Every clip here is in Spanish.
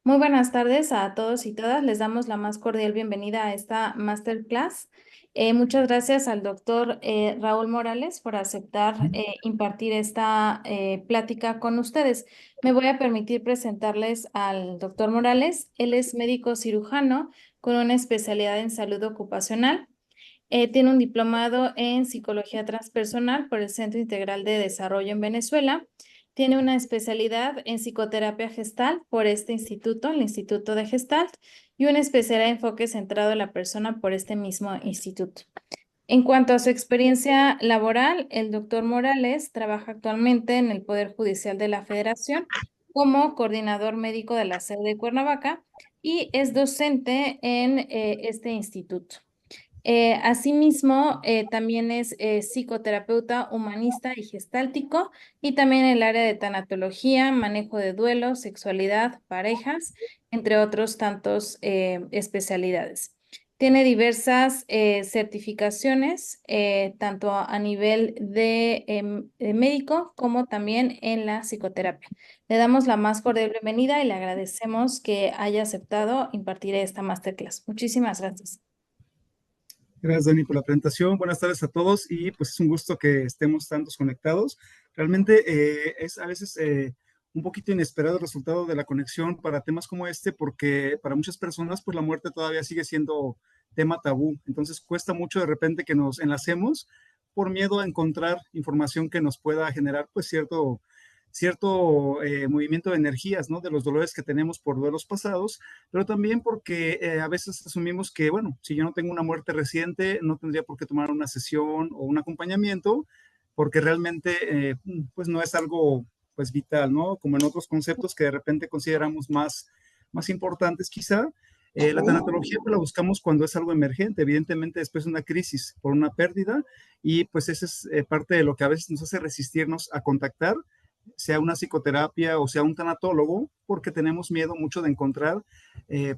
Muy buenas tardes a todos y todas. Les damos la más cordial bienvenida a esta masterclass. Muchas gracias al doctor Raúl Morales por aceptar impartir esta plática con ustedes. Me voy a permitir presentarles al doctor Morales. Él es médico cirujano con una especialidad en salud ocupacional. Tiene un diplomado en psicología transpersonal por el Centro Integral de Desarrollo en Venezuela. Tiene una especialidad en psicoterapia Gestalt por este instituto, el Instituto de Gestalt, y una especialidad de enfoque centrado en la persona por este mismo instituto. En cuanto a su experiencia laboral, el doctor Morales trabaja actualmente en el Poder Judicial de la Federación como coordinador médico de la sede de Cuernavaca y es docente en este instituto. Asimismo, también es psicoterapeuta humanista y gestáltico y también en el área de tanatología, manejo de duelo, sexualidad, parejas, entre otros tantos especialidades. Tiene diversas certificaciones, tanto a nivel de médico como también en la psicoterapia. Le damos la más cordial bienvenida y le agradecemos que haya aceptado impartir esta masterclass. Muchísimas gracias. Gracias, Dani, por la presentación. Buenas tardes a todos y pues es un gusto que estemos tantos conectados. Realmente es a veces un poquito inesperado el resultado de la conexión para temas como este porque para muchas personas pues la muerte todavía sigue siendo tema tabú. Entonces cuesta mucho de repente que nos enlacemos por miedo a encontrar información que nos pueda generar pues cierto movimiento de energías, ¿no? De los dolores que tenemos por duelos pasados, pero también porque a veces asumimos que, bueno, si yo no tengo una muerte reciente, no tendría por qué tomar una sesión o un acompañamiento, porque realmente, pues no es algo, pues vital, ¿no? Como en otros conceptos que de repente consideramos más importantes quizá. La tanatología pues, la buscamos cuando es algo emergente, evidentemente después de una crisis por una pérdida, y pues esa es parte de lo que a veces nos hace resistirnos a contactar sea una psicoterapia o sea un tanatólogo, porque tenemos miedo mucho de encontrar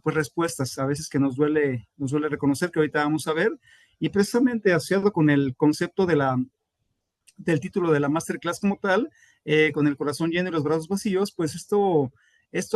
pues respuestas, a veces que nos duele reconocer, que ahorita vamos a ver, y precisamente asociado con el concepto del título de la masterclass como tal, con el corazón lleno y los brazos vacíos, pues esto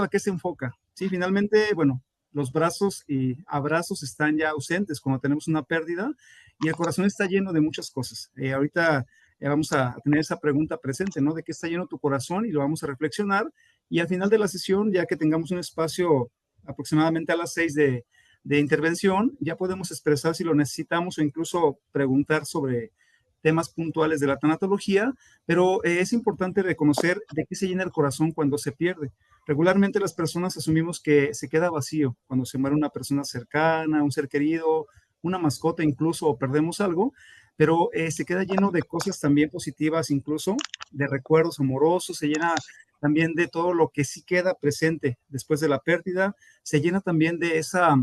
¿a qué se enfoca? Sí, finalmente, bueno, los brazos y abrazos están ya ausentes cuando tenemos una pérdida y el corazón está lleno de muchas cosas. Ahorita vamos a tener esa pregunta presente, ¿no? ¿De qué está lleno tu corazón? Y lo vamos a reflexionar. Y al final de la sesión, ya que tengamos un espacio aproximadamente a las 6 de intervención, ya podemos expresar si lo necesitamos o incluso preguntar sobre temas puntuales de la tanatología, pero es importante reconocer de qué se llena el corazón cuando se pierde. Regularmente las personas asumimos que se queda vacío cuando se muere una persona cercana, un ser querido, una mascota incluso, o perdemos algo, pero se queda lleno de cosas también positivas, incluso de recuerdos amorosos, se llena también de todo lo que sí queda presente después de la pérdida, se llena también de esa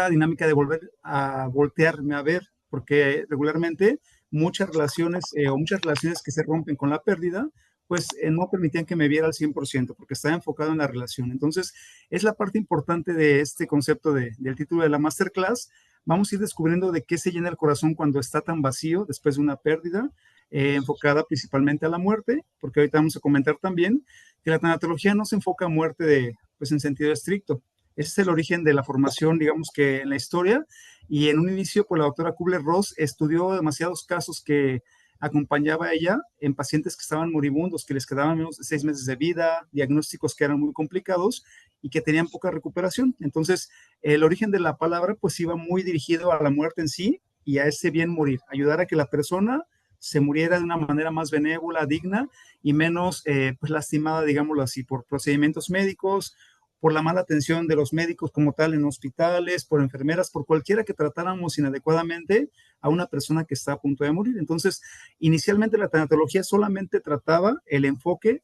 dinámica de volver a voltearme a ver, porque regularmente muchas relaciones o muchas relaciones que se rompen con la pérdida, pues no permitían que me viera al 100%, porque estaba enfocado en la relación. Entonces, es la parte importante de este concepto del título de la masterclass. Vamos a ir descubriendo de qué se llena el corazón cuando está tan vacío después de una pérdida, enfocada principalmente a la muerte, porque ahorita vamos a comentar también que la tanatología no se enfoca a muerte pues en sentido estricto. Ese es el origen de la formación, digamos que en la historia. Y en un inicio, pues la doctora Kubler-Ross estudió demasiados casos que acompañaba a ella en pacientes que estaban moribundos, que les quedaban menos de 6 meses de vida, diagnósticos que eran muy complicados y que tenían poca recuperación. Entonces, el origen de la palabra pues iba muy dirigido a la muerte en sí y a ese bien morir, ayudar a que la persona se muriera de una manera más benévola, digna y menos pues lastimada, digámoslo así, por procedimientos médicos, por la mala atención de los médicos como tal en hospitales, por enfermeras, por cualquiera que tratáramos inadecuadamente a una persona que está a punto de morir. Entonces, inicialmente la tanatología solamente trataba el enfoque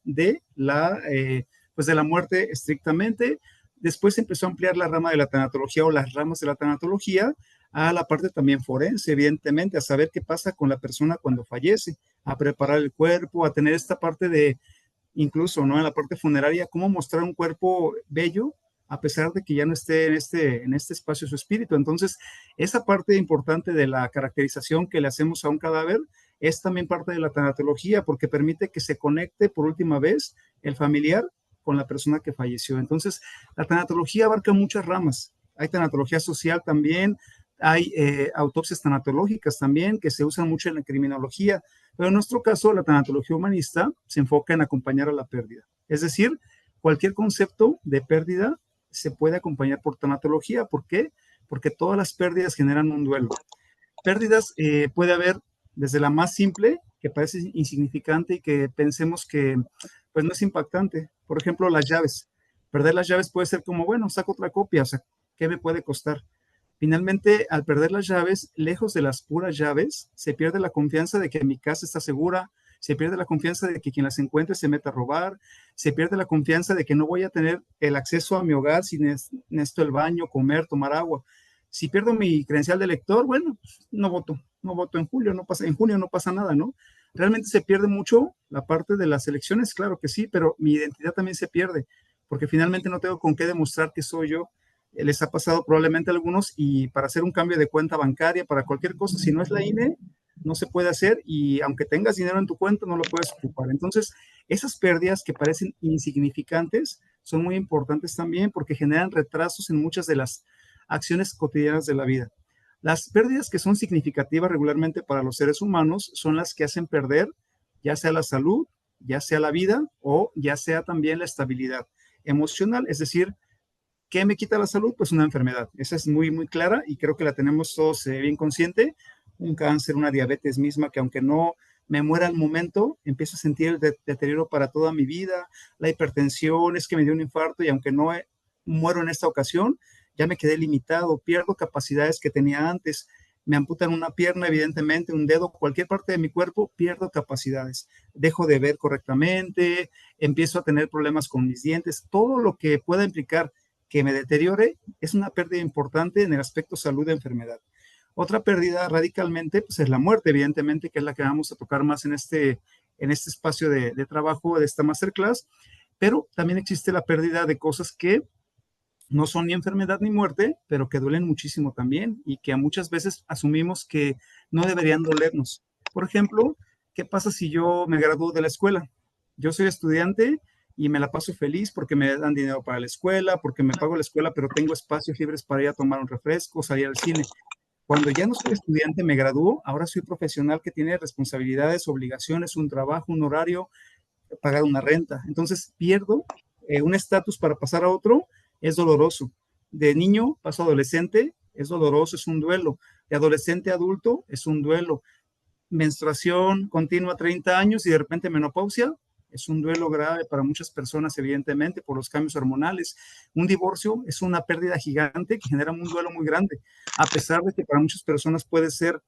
pues de la muerte estrictamente. Después se empezó a ampliar la rama de la tanatología o las ramas de la tanatología a la parte también forense, evidentemente, a saber qué pasa con la persona cuando fallece, a preparar el cuerpo, a tener esta parte de incluso, ¿no? En la parte funeraria, cómo mostrar un cuerpo bello a pesar de que ya no esté en este espacio su espíritu. Entonces, esa parte importante de la caracterización que le hacemos a un cadáver es también parte de la tanatología porque permite que se conecte por última vez el familiar con la persona que falleció. Entonces, la tanatología abarca muchas ramas. Hay tanatología social también, hay autopsias tanatológicas también que se usan mucho en la criminología, pero en nuestro caso la tanatología humanista se enfoca en acompañar a la pérdida. Es decir, cualquier concepto de pérdida se puede acompañar por tanatología. ¿Por qué? Porque todas las pérdidas generan un duelo. Pérdidas puede haber desde la más simple, que parece insignificante y que pensemos que pues no es impactante. Por ejemplo, las llaves. Perder las llaves puede ser como, bueno, saco otra copia, o sea, ¿qué me puede costar? Finalmente, al perder las llaves, lejos de las puras llaves, se pierde la confianza de que mi casa está segura, se pierde la confianza de que quien las encuentre se meta a robar, se pierde la confianza de que no voy a tener el acceso a mi hogar si necesito el baño, comer, tomar agua. Si pierdo mi credencial de lector, bueno, pues, no voto en julio, no pasa, en junio no pasa nada, ¿no? Realmente se pierde mucho la parte de las elecciones, claro que sí, pero mi identidad también se pierde, porque finalmente no tengo con qué demostrar que soy yo. Les ha pasado probablemente a algunos y para hacer un cambio de cuenta bancaria, para cualquier cosa, si no es la INE, no se puede hacer y aunque tengas dinero en tu cuenta, no lo puedes ocupar. Entonces, esas pérdidas que parecen insignificantes son muy importantes también porque generan retrasos en muchas de las acciones cotidianas de la vida. Las pérdidas que son significativas regularmente para los seres humanos son las que hacen perder ya sea la salud, ya sea la vida o ya sea también la estabilidad emocional, es decir, ¿qué me quita la salud? Pues una enfermedad. Esa es muy, muy clara y creo que la tenemos todos bien consciente. Un cáncer, una diabetes misma, que aunque no me muera al momento, empiezo a sentir el deterioro para toda mi vida. La hipertensión, es que me dio un infarto y aunque no muero en esta ocasión, ya me quedé limitado, pierdo capacidades que tenía antes. Me amputan una pierna, evidentemente, un dedo, cualquier parte de mi cuerpo, pierdo capacidades. Dejo de ver correctamente, empiezo a tener problemas con mis dientes, todo lo que pueda implicar que me deteriore es una pérdida importante en el aspecto salud de enfermedad. Otra pérdida radicalmente pues es la muerte, evidentemente, que es la que vamos a tocar más en este espacio de trabajo de esta masterclass, pero también existe la pérdida de cosas que no son ni enfermedad ni muerte, pero que duelen muchísimo también y que muchas veces asumimos que no deberían dolernos. Por ejemplo, ¿qué pasa si yo me gradúo de la escuela? Yo soy estudiante y me la paso feliz porque me dan dinero para la escuela, porque me pago la escuela, pero tengo espacios libres para ir a tomar un refresco, salir al cine. Cuando ya no soy estudiante, me gradúo, ahora soy profesional que tiene responsabilidades, obligaciones, un trabajo, un horario, pagar una renta. Entonces pierdo un estatus para pasar a otro, es doloroso. De niño paso a adolescente, es doloroso, es un duelo. De adolescente a adulto, es un duelo. Menstruación continua 30 años y de repente menopausia, es un duelo grave para muchas personas, evidentemente, por los cambios hormonales. Un divorcio es una pérdida gigante que genera un duelo muy grande, a pesar de que para muchas personas puede ser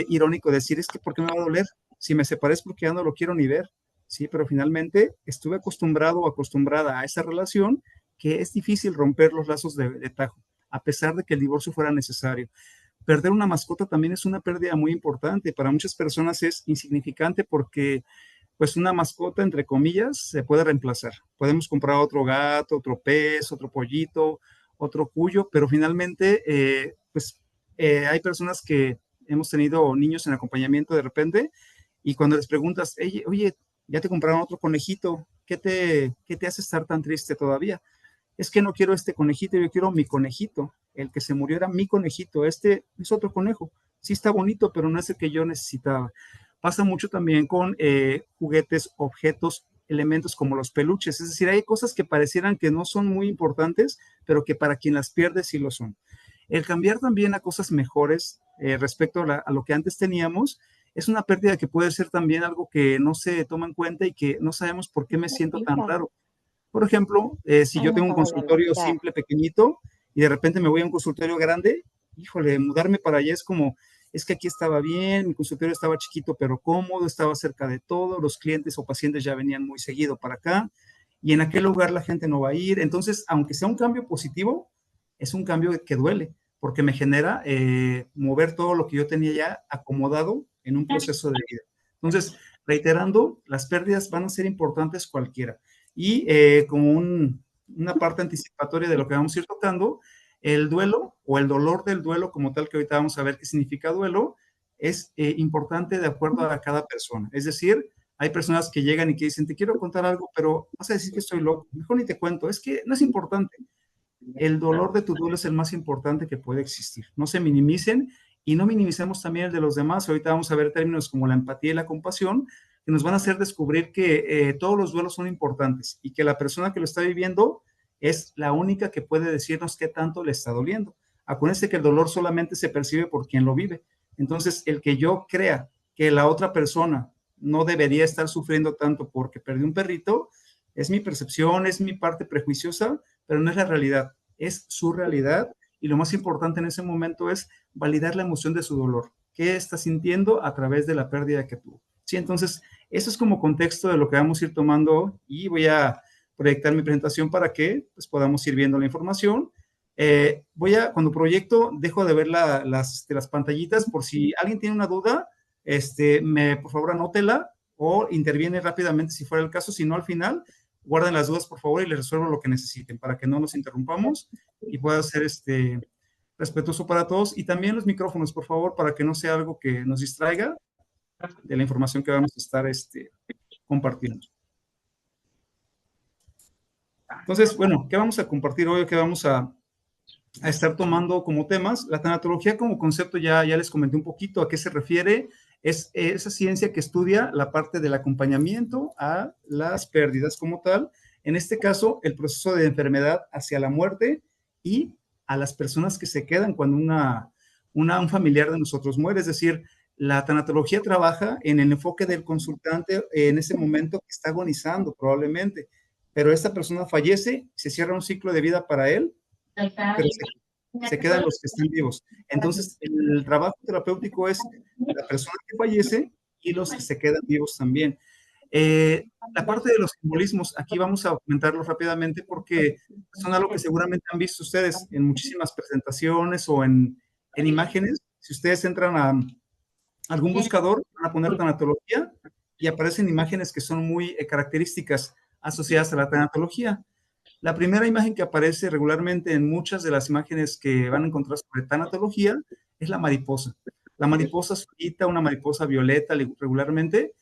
irónico decir, es que ¿por qué me va a doler? Si me separé es porque ya no lo quiero ni ver, ¿sí? Pero finalmente estuve acostumbrado o acostumbrada a esa relación que es difícil romper los lazos de tajo, a pesar de que el divorcio fuera necesario. Perder una mascota también es una pérdida muy importante. Para muchas personas es insignificante porque, pues, una mascota, entre comillas, se puede reemplazar. Podemos comprar otro gato, otro pez, otro pollito, otro cuyo, pero finalmente, hay personas que hemos tenido niños en acompañamiento de repente y cuando les preguntas, oye, ya te compraron otro conejito, qué te hace estar tan triste todavía? Es que no quiero este conejito, yo quiero mi conejito. El que se murió era mi conejito, este es otro conejo. Sí está bonito, pero no es el que yo necesitaba. Pasa mucho también con juguetes, objetos, elementos como los peluches. Es decir, hay cosas que parecieran que no son muy importantes, pero que para quien las pierde sí lo son. El cambiar también a cosas mejores respecto a lo que antes teníamos es una pérdida que puede ser también algo que no se toma en cuenta y que no sabemos por qué me siento tan raro. Por ejemplo, si Ay, yo no tengo un acabo de consultorio marcar. simple, pequeñito, y de repente me voy a un consultorio grande, híjole, mudarme para allá es como, es que aquí estaba bien, mi consultorio estaba chiquito pero cómodo, estaba cerca de todo, los clientes o pacientes ya venían muy seguido para acá, y en aquel lugar la gente no va a ir. Entonces, aunque sea un cambio positivo, es un cambio que duele, porque me genera mover todo lo que yo tenía ya acomodado en un proceso de vida. Entonces, reiterando, las pérdidas van a ser importantes cualquiera. Y como una parte anticipatoria de lo que vamos a ir tocando, el duelo o el dolor del duelo como tal, que ahorita vamos a ver qué significa duelo, es importante de acuerdo a cada persona. Es decir, Hay personas que llegan y que dicen, te quiero contar algo, pero vas a decir que estoy loco. Mejor ni te cuento. Es que no es importante. El dolor de tu duelo es el más importante que puede existir. No se minimicen y no minimicemos también el de los demás. Ahorita vamos a ver términos como la empatía y la compasión que nos van a hacer descubrir que todos los duelos son importantes y que la persona que lo está viviendo es la única que puede decirnos qué tanto le está doliendo. Acuérdense que el dolor solamente se percibe por quien lo vive. Entonces, el que yo crea que la otra persona no debería estar sufriendo tanto porque perdió un perrito, es mi percepción, es mi parte prejuiciosa, pero no es la realidad, es su realidad y lo más importante en ese momento es validar la emoción de su dolor, qué está sintiendo a través de la pérdida que tuvo. Sí, entonces, eso es como contexto de lo que vamos a ir tomando y voy a proyectar mi presentación para que pues, podamos ir viendo la información. Cuando proyecto, dejo de ver las pantallitas por si alguien tiene una duda, por favor anótela o interviene rápidamente si fuera el caso, si no al final, guarden las dudas por favor y les resuelvo lo que necesiten para que no nos interrumpamos y pueda ser respetuoso para todos y también los micrófonos por favor para que no sea algo que nos distraiga de la información que vamos a estar compartiendo. Entonces, bueno, ¿qué vamos a compartir hoy? ¿Qué vamos a estar tomando como temas? La tanatología como concepto ya les comenté un poquito a qué se refiere. Es esa ciencia que estudia la parte del acompañamiento a las pérdidas como tal. En este caso, el proceso de enfermedad hacia la muerte y a las personas que se quedan cuando un familiar de nosotros muere. Es decir, la tanatología trabaja en el enfoque del consultante en ese momento que está agonizando probablemente, pero esta persona fallece, se cierra un ciclo de vida para él, pero se quedan los que están vivos. Entonces, el trabajo terapéutico es la persona que fallece y los que se quedan vivos también. La parte de los simbolismos, aquí vamos a comentarlos rápidamente porque son algo que seguramente han visto ustedes en muchísimas presentaciones o en imágenes. Si ustedes entran a algún buscador, van a poner tanatología y aparecen imágenes que son muy características asociadas a la tanatología. La primera imagen que aparece regularmente en muchas de las imágenes que van a encontrar sobre tanatología es la mariposa. La mariposa solita, una mariposa violeta regularmente,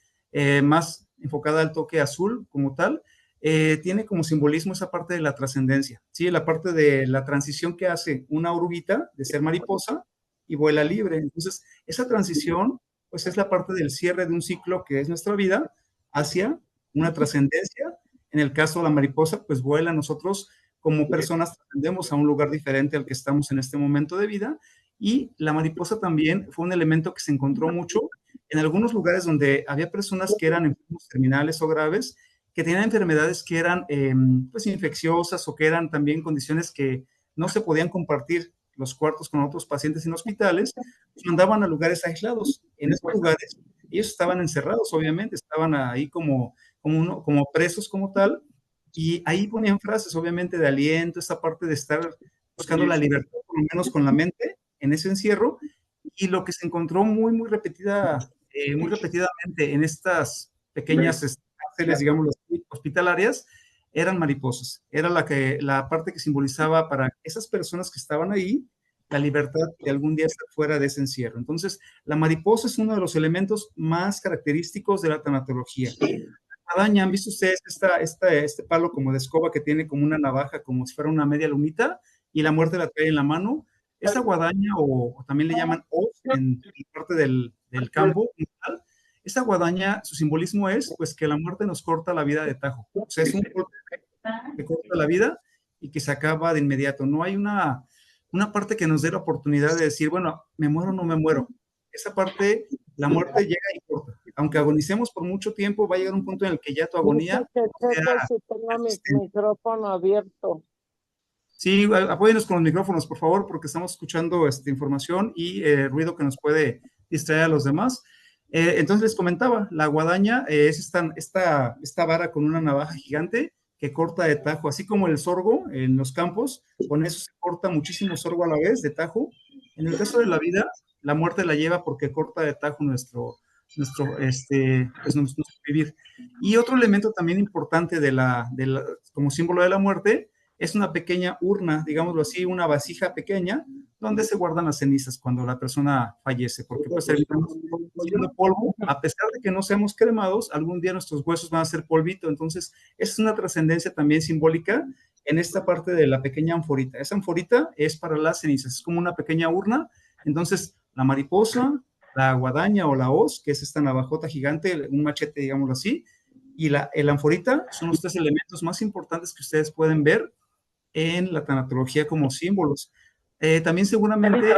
más enfocada al toque azul como tal, tiene como simbolismo esa parte de la trascendencia, ¿sí? La parte de la transición que hace una oruguita de ser mariposa y vuela libre. Entonces, esa transición, pues es la parte del cierre de un ciclo que es nuestra vida hacia una trascendencia. En el caso de la mariposa, pues vuela. Nosotros como personas trascendemos a un lugar diferente al que estamos en este momento de vida. Y la mariposa también fue un elemento que se encontró mucho en algunos lugares donde había personas que eran enfermos terminales o graves, que tenían enfermedades que eran pues infecciosas o que eran también condiciones que no se podían compartir los cuartos con otros pacientes en hospitales, los mandaban a lugares aislados. En esos lugares ellos estaban encerrados, obviamente, estaban ahí como presos como tal, y ahí ponían frases, obviamente, de aliento, esta parte de estar buscando la libertad, por lo menos con la mente, en ese encierro, y lo que se encontró muy repetidamente en estas pequeñas cárceles, digamos, hospitalarias, eran mariposas. Era la parte que simbolizaba para esas personas que estaban ahí la libertad de algún día estar fuera de ese encierro. Entonces, la mariposa es uno de los elementos más característicos de la tanatología. La guadaña, ¿han visto ustedes este palo como de escoba que tiene como una navaja, como si fuera una media lunita, y la muerte la trae en la mano? Esa guadaña, o también le llaman hoz en parte del campo, esa guadaña, su simbolismo es pues que la muerte nos corta la vida de tajo. O sea, es un golpe que corta la vida y que se acaba de inmediato. No hay una parte que nos dé la oportunidad de decir, bueno, me muero o no me muero. Esa parte, la muerte llega y corta. Aunque agonicemos por mucho tiempo, va a llegar un punto en el que ya tu agonía sea si tengo mi persistente. micrófono abierto. Sí, apóyenos con los micrófonos, por favor, porque estamos escuchando esta información y ruido que nos puede distraer a los demás. Entonces les comentaba, la guadaña es esta vara con una navaja gigante que corta de tajo, así como el sorgo en los campos, con eso se corta muchísimo sorgo a la vez de tajo. En el caso de la vida, la muerte la lleva porque corta de tajo pues nuestro vivir. Y otro elemento también importante como símbolo de la muerte es una pequeña urna, digámoslo así, una vasija pequeña, donde se guardan las cenizas cuando la persona fallece, porque pues terminamos siendo polvo, a pesar de que no seamos cremados, algún día nuestros huesos van a ser polvito. Entonces, esa es una trascendencia también simbólica en esta parte de la pequeña anforita. Esa anforita es para las cenizas, es como una pequeña urna. Entonces, la mariposa, la guadaña o la hoz, que es esta navajota gigante, un machete, digámoslo así, y el anforita son los tres elementos más importantes que ustedes pueden ver en la tanatología como símbolos. También seguramente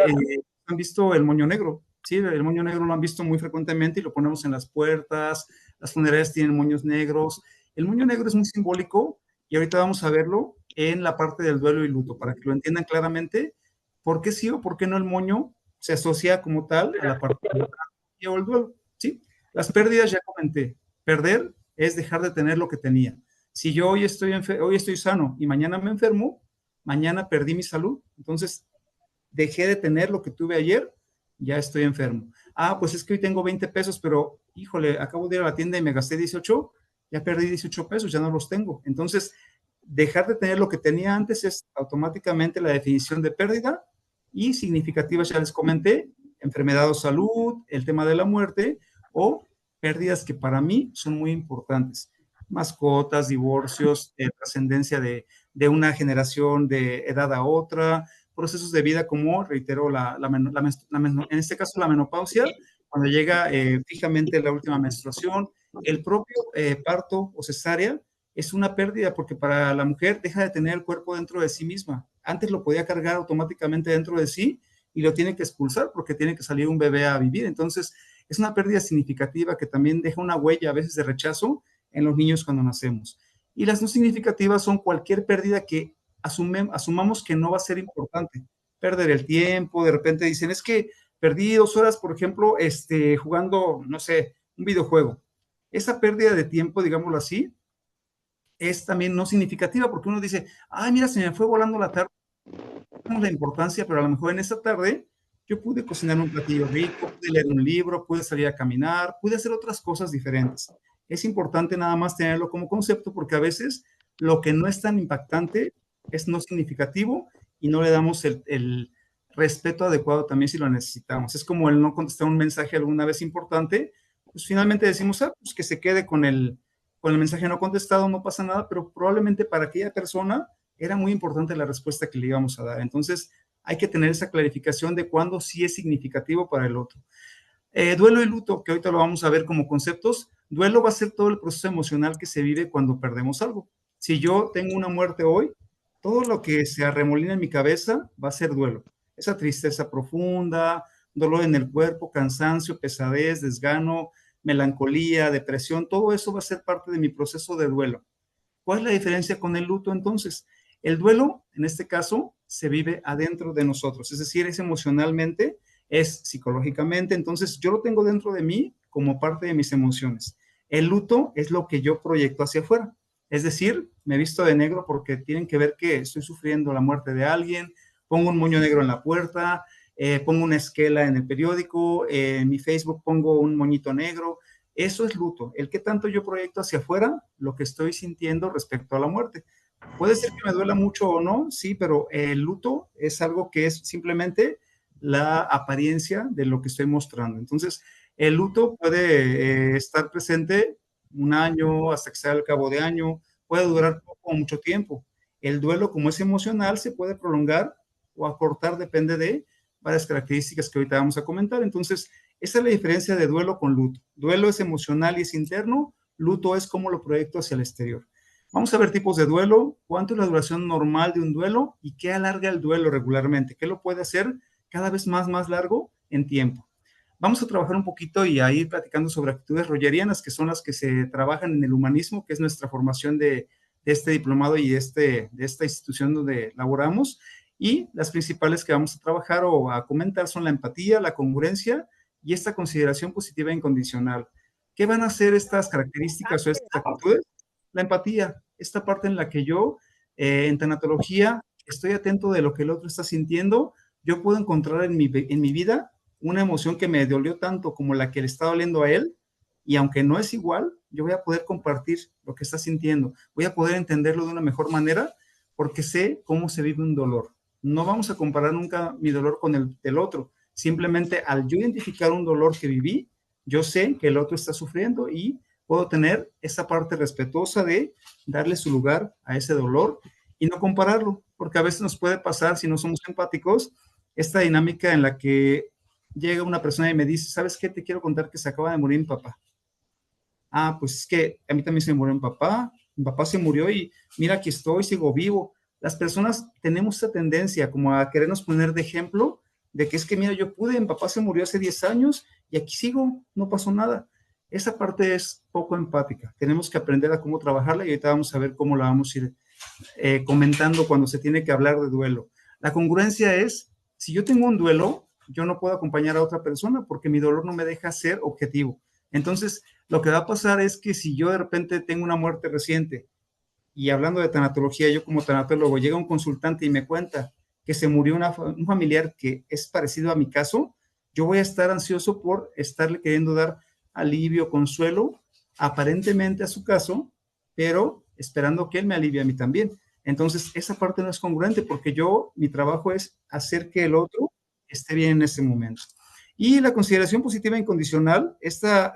han visto el moño negro, ¿sí? El moño negro lo han visto muy frecuentemente y lo ponemos en las puertas, las funerarias tienen moños negros. El moño negro es muy simbólico y ahorita vamos a verlo en la parte del duelo y luto, para que lo entiendan claramente por qué sí o por qué no el moño se asocia como tal a la parte de la tanatología o el duelo, ¿sí? Las pérdidas ya comenté, perder es dejar de tener lo que tenía. Si yo hoy estoy sano y mañana me enfermo, mañana perdí mi salud, entonces dejé de tener lo que tuve ayer, ya estoy enfermo. Ah, pues es que hoy tengo 20 pesos, pero híjole, acabo de ir a la tienda y me gasté 18, ya perdí 18 pesos, ya no los tengo. Entonces, dejar de tener lo que tenía antes es automáticamente la definición de pérdida y significativas, ya les comenté, enfermedad o salud, el tema de la muerte o pérdidas que para mí son muy importantes. Mascotas, divorcios, trascendencia de una generación de edad a otra, procesos de vida como, reitero, en este caso la menopausia, cuando llega fijamente la última menstruación, el propio parto o cesárea es una pérdida porque para la mujer deja de tener el cuerpo dentro de sí misma. Antes lo podía cargar automáticamente dentro de sí y lo tiene que expulsar porque tiene que salir un bebé a vivir. Entonces, es una pérdida significativa que también deja una huella a veces de rechazo en los niños cuando nacemos. Y las no significativas son cualquier pérdida que asumamos que no va a ser importante. Perder el tiempo, de repente dicen, es que perdí 2 horas, por ejemplo, jugando, no sé, un videojuego. Esa pérdida de tiempo, digámoslo así, es también no significativa porque uno dice, ay, mira, se me fue volando la tarde, no la importancia, pero a lo mejor en esa tarde yo pude cocinar un platillo rico, pude leer un libro, pude salir a caminar, pude hacer otras cosas diferentes. Es importante nada más tenerlo como concepto porque a veces lo que no es tan impactante es no significativo y no le damos el respeto adecuado también si lo necesitamos. Es como el no contestar un mensaje alguna vez importante, pues finalmente decimos, ah, pues que se quede con el mensaje no contestado, no pasa nada, pero probablemente para aquella persona era muy importante la respuesta que le íbamos a dar. Entonces, hay que tener esa clarificación de cuándo sí es significativo para el otro. Duelo y luto, que ahorita lo vamos a ver como conceptos. Duelo va a ser todo el proceso emocional que se vive cuando perdemos algo. Si yo tengo una muerte hoy, todo lo que se arremolina en mi cabeza va a ser duelo. Esa tristeza profunda, dolor en el cuerpo, cansancio, pesadez, desgano, melancolía, depresión, todo eso va a ser parte de mi proceso de duelo. ¿Cuál es la diferencia con el luto entonces? El duelo, en este caso, se vive adentro de nosotros, es decir, es emocionalmente, es psicológicamente, entonces yo lo tengo dentro de mí como parte de mis emociones. El luto es lo que yo proyecto hacia afuera, es decir, me visto de negro porque tienen que ver que estoy sufriendo la muerte de alguien, pongo un moño negro en la puerta, pongo una esquela en el periódico, en mi Facebook pongo un moñito negro. Eso es luto, el que tanto yo proyecto hacia afuera lo que estoy sintiendo respecto a la muerte. Puede ser que me duela mucho o no, sí, pero el luto es algo que es simplemente la apariencia de lo que estoy mostrando. Entonces, el luto puede estar presente un año, hasta que sea al cabo de año, puede durar poco o mucho tiempo. El duelo, como es emocional, se puede prolongar o acortar, depende de varias características que ahorita vamos a comentar. Entonces, esa es la diferencia de duelo con luto. Duelo es emocional y es interno, luto es cómo lo proyecto hacia el exterior. Vamos a ver tipos de duelo, cuánto es la duración normal de un duelo y qué alarga el duelo regularmente, qué lo puede hacer cada vez más largo en tiempo. Vamos a trabajar un poquito y a ir platicando sobre actitudes rogerianas, que son las que se trabajan en el humanismo, que es nuestra formación de este diplomado y de esta institución donde laboramos. Y las principales que vamos a trabajar o a comentar son la empatía, la congruencia y esta consideración positiva e incondicional. ¿Qué van a hacer estas características o estas actitudes? La empatía, esta parte en la que yo, en tanatología, estoy atento de lo que el otro está sintiendo. Yo puedo encontrar en mi vida una emoción que me dolió tanto como la que le está doliendo a él, y aunque no es igual, yo voy a poder compartir lo que está sintiendo, voy a poder entenderlo de una mejor manera porque sé cómo se vive un dolor. No vamos a comparar nunca mi dolor con el del otro. Simplemente al yo identificar un dolor que viví, yo sé que el otro está sufriendo y puedo tener esa parte respetuosa de darle su lugar a ese dolor y no compararlo, porque a veces nos puede pasar, si no somos empáticos, esta dinámica en la que llega una persona y me dice, ¿sabes qué? Te quiero contar que se acaba de morir mi papá. Ah, pues es que a mí también se me murió mi papá se murió y mira, aquí estoy, sigo vivo. Las personas tenemos esta tendencia como a querernos poner de ejemplo de que es que, mira, yo pude, mi papá se murió hace 10 años y aquí sigo, no pasó nada. Esa parte es poco empática. Tenemos que aprender a cómo trabajarla y ahorita vamos a ver cómo la vamos a ir comentando cuando se tiene que hablar de duelo. La congruencia es, si yo tengo un duelo, yo no puedo acompañar a otra persona porque mi dolor no me deja ser objetivo. Entonces, lo que va a pasar es que si yo de repente tengo una muerte reciente y hablando de tanatología, yo como tanatólogo, llega un consultante y me cuenta que se murió un familiar que es parecido a mi caso, yo voy a estar ansioso por estarle queriendo dar alivio, consuelo, aparentemente a su caso, pero esperando que él me alivie a mí también. Entonces, esa parte no es congruente porque mi trabajo es hacer que el otro esté bien en ese momento. Y la consideración positiva incondicional, esta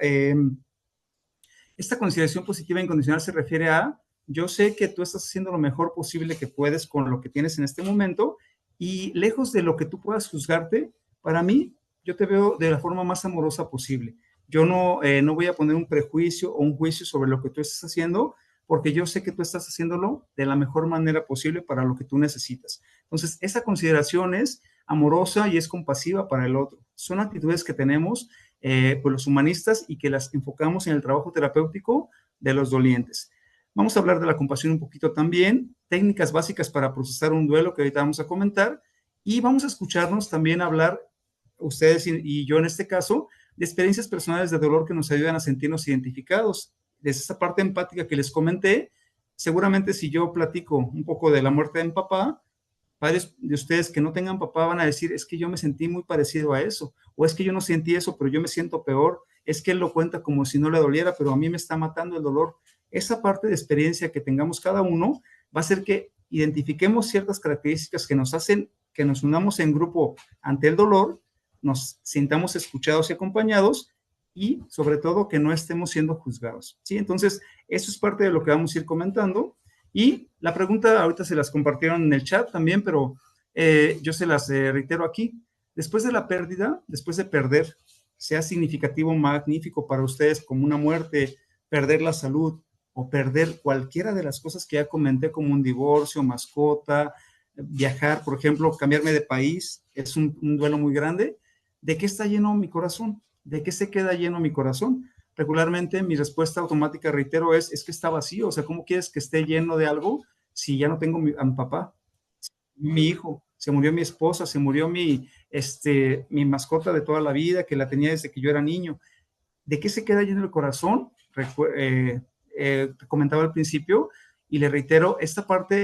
consideración positiva incondicional se refiere a, yo sé que tú estás haciendo lo mejor posible que puedes con lo que tienes en este momento y lejos de lo que tú puedas juzgarte, para mí, yo te veo de la forma más amorosa posible. Yo no voy a poner un prejuicio o un juicio sobre lo que tú estás haciendo, porque yo sé que tú estás haciéndolo de la mejor manera posible para lo que tú necesitas. Entonces, esa consideración es amorosa y es compasiva para el otro. Son actitudes que tenemos pues los humanistas y que las enfocamos en el trabajo terapéutico de los dolientes. Vamos a hablar de la compasión un poquito también, técnicas básicas para procesar un duelo que ahorita vamos a comentar y vamos a escucharnos también hablar, ustedes y yo en este caso, de experiencias personales de dolor que nos ayudan a sentirnos identificados. Desde esa parte empática que les comenté, seguramente si yo platico un poco de la muerte de mi papá, varios de ustedes que no tengan papá van a decir, es que yo me sentí muy parecido a eso, o es que yo no sentí eso, pero yo me siento peor, es que él lo cuenta como si no le doliera, pero a mí me está matando el dolor. Esa parte de experiencia que tengamos cada uno va a hacer que identifiquemos ciertas características que nos hacen que nos unamos en grupo ante el dolor, nos sintamos escuchados y acompañados y sobre todo que no estemos siendo juzgados. ¿Sí? Entonces, eso es parte de lo que vamos a ir comentando. Y la pregunta ahorita se las compartieron en el chat también, pero yo se las reitero aquí. Después de la pérdida, después de perder, sea significativo, magnífico para ustedes como una muerte, perder la salud o perder cualquiera de las cosas que ya comenté como un divorcio, mascota, viajar, por ejemplo, cambiarme de país, es un duelo muy grande. ¿De qué está lleno mi corazón? ¿De qué se queda lleno mi corazón? Regularmente mi respuesta automática, reitero, es que está vacío. O sea, ¿cómo quieres que esté lleno de algo si ya no tengo a mi papá, mi hijo? Se murió mi esposa, se murió mi mascota de toda la vida, que la tenía desde que yo era niño. ¿De qué se queda lleno el corazón? Comentaba al principio y le reitero, esta parte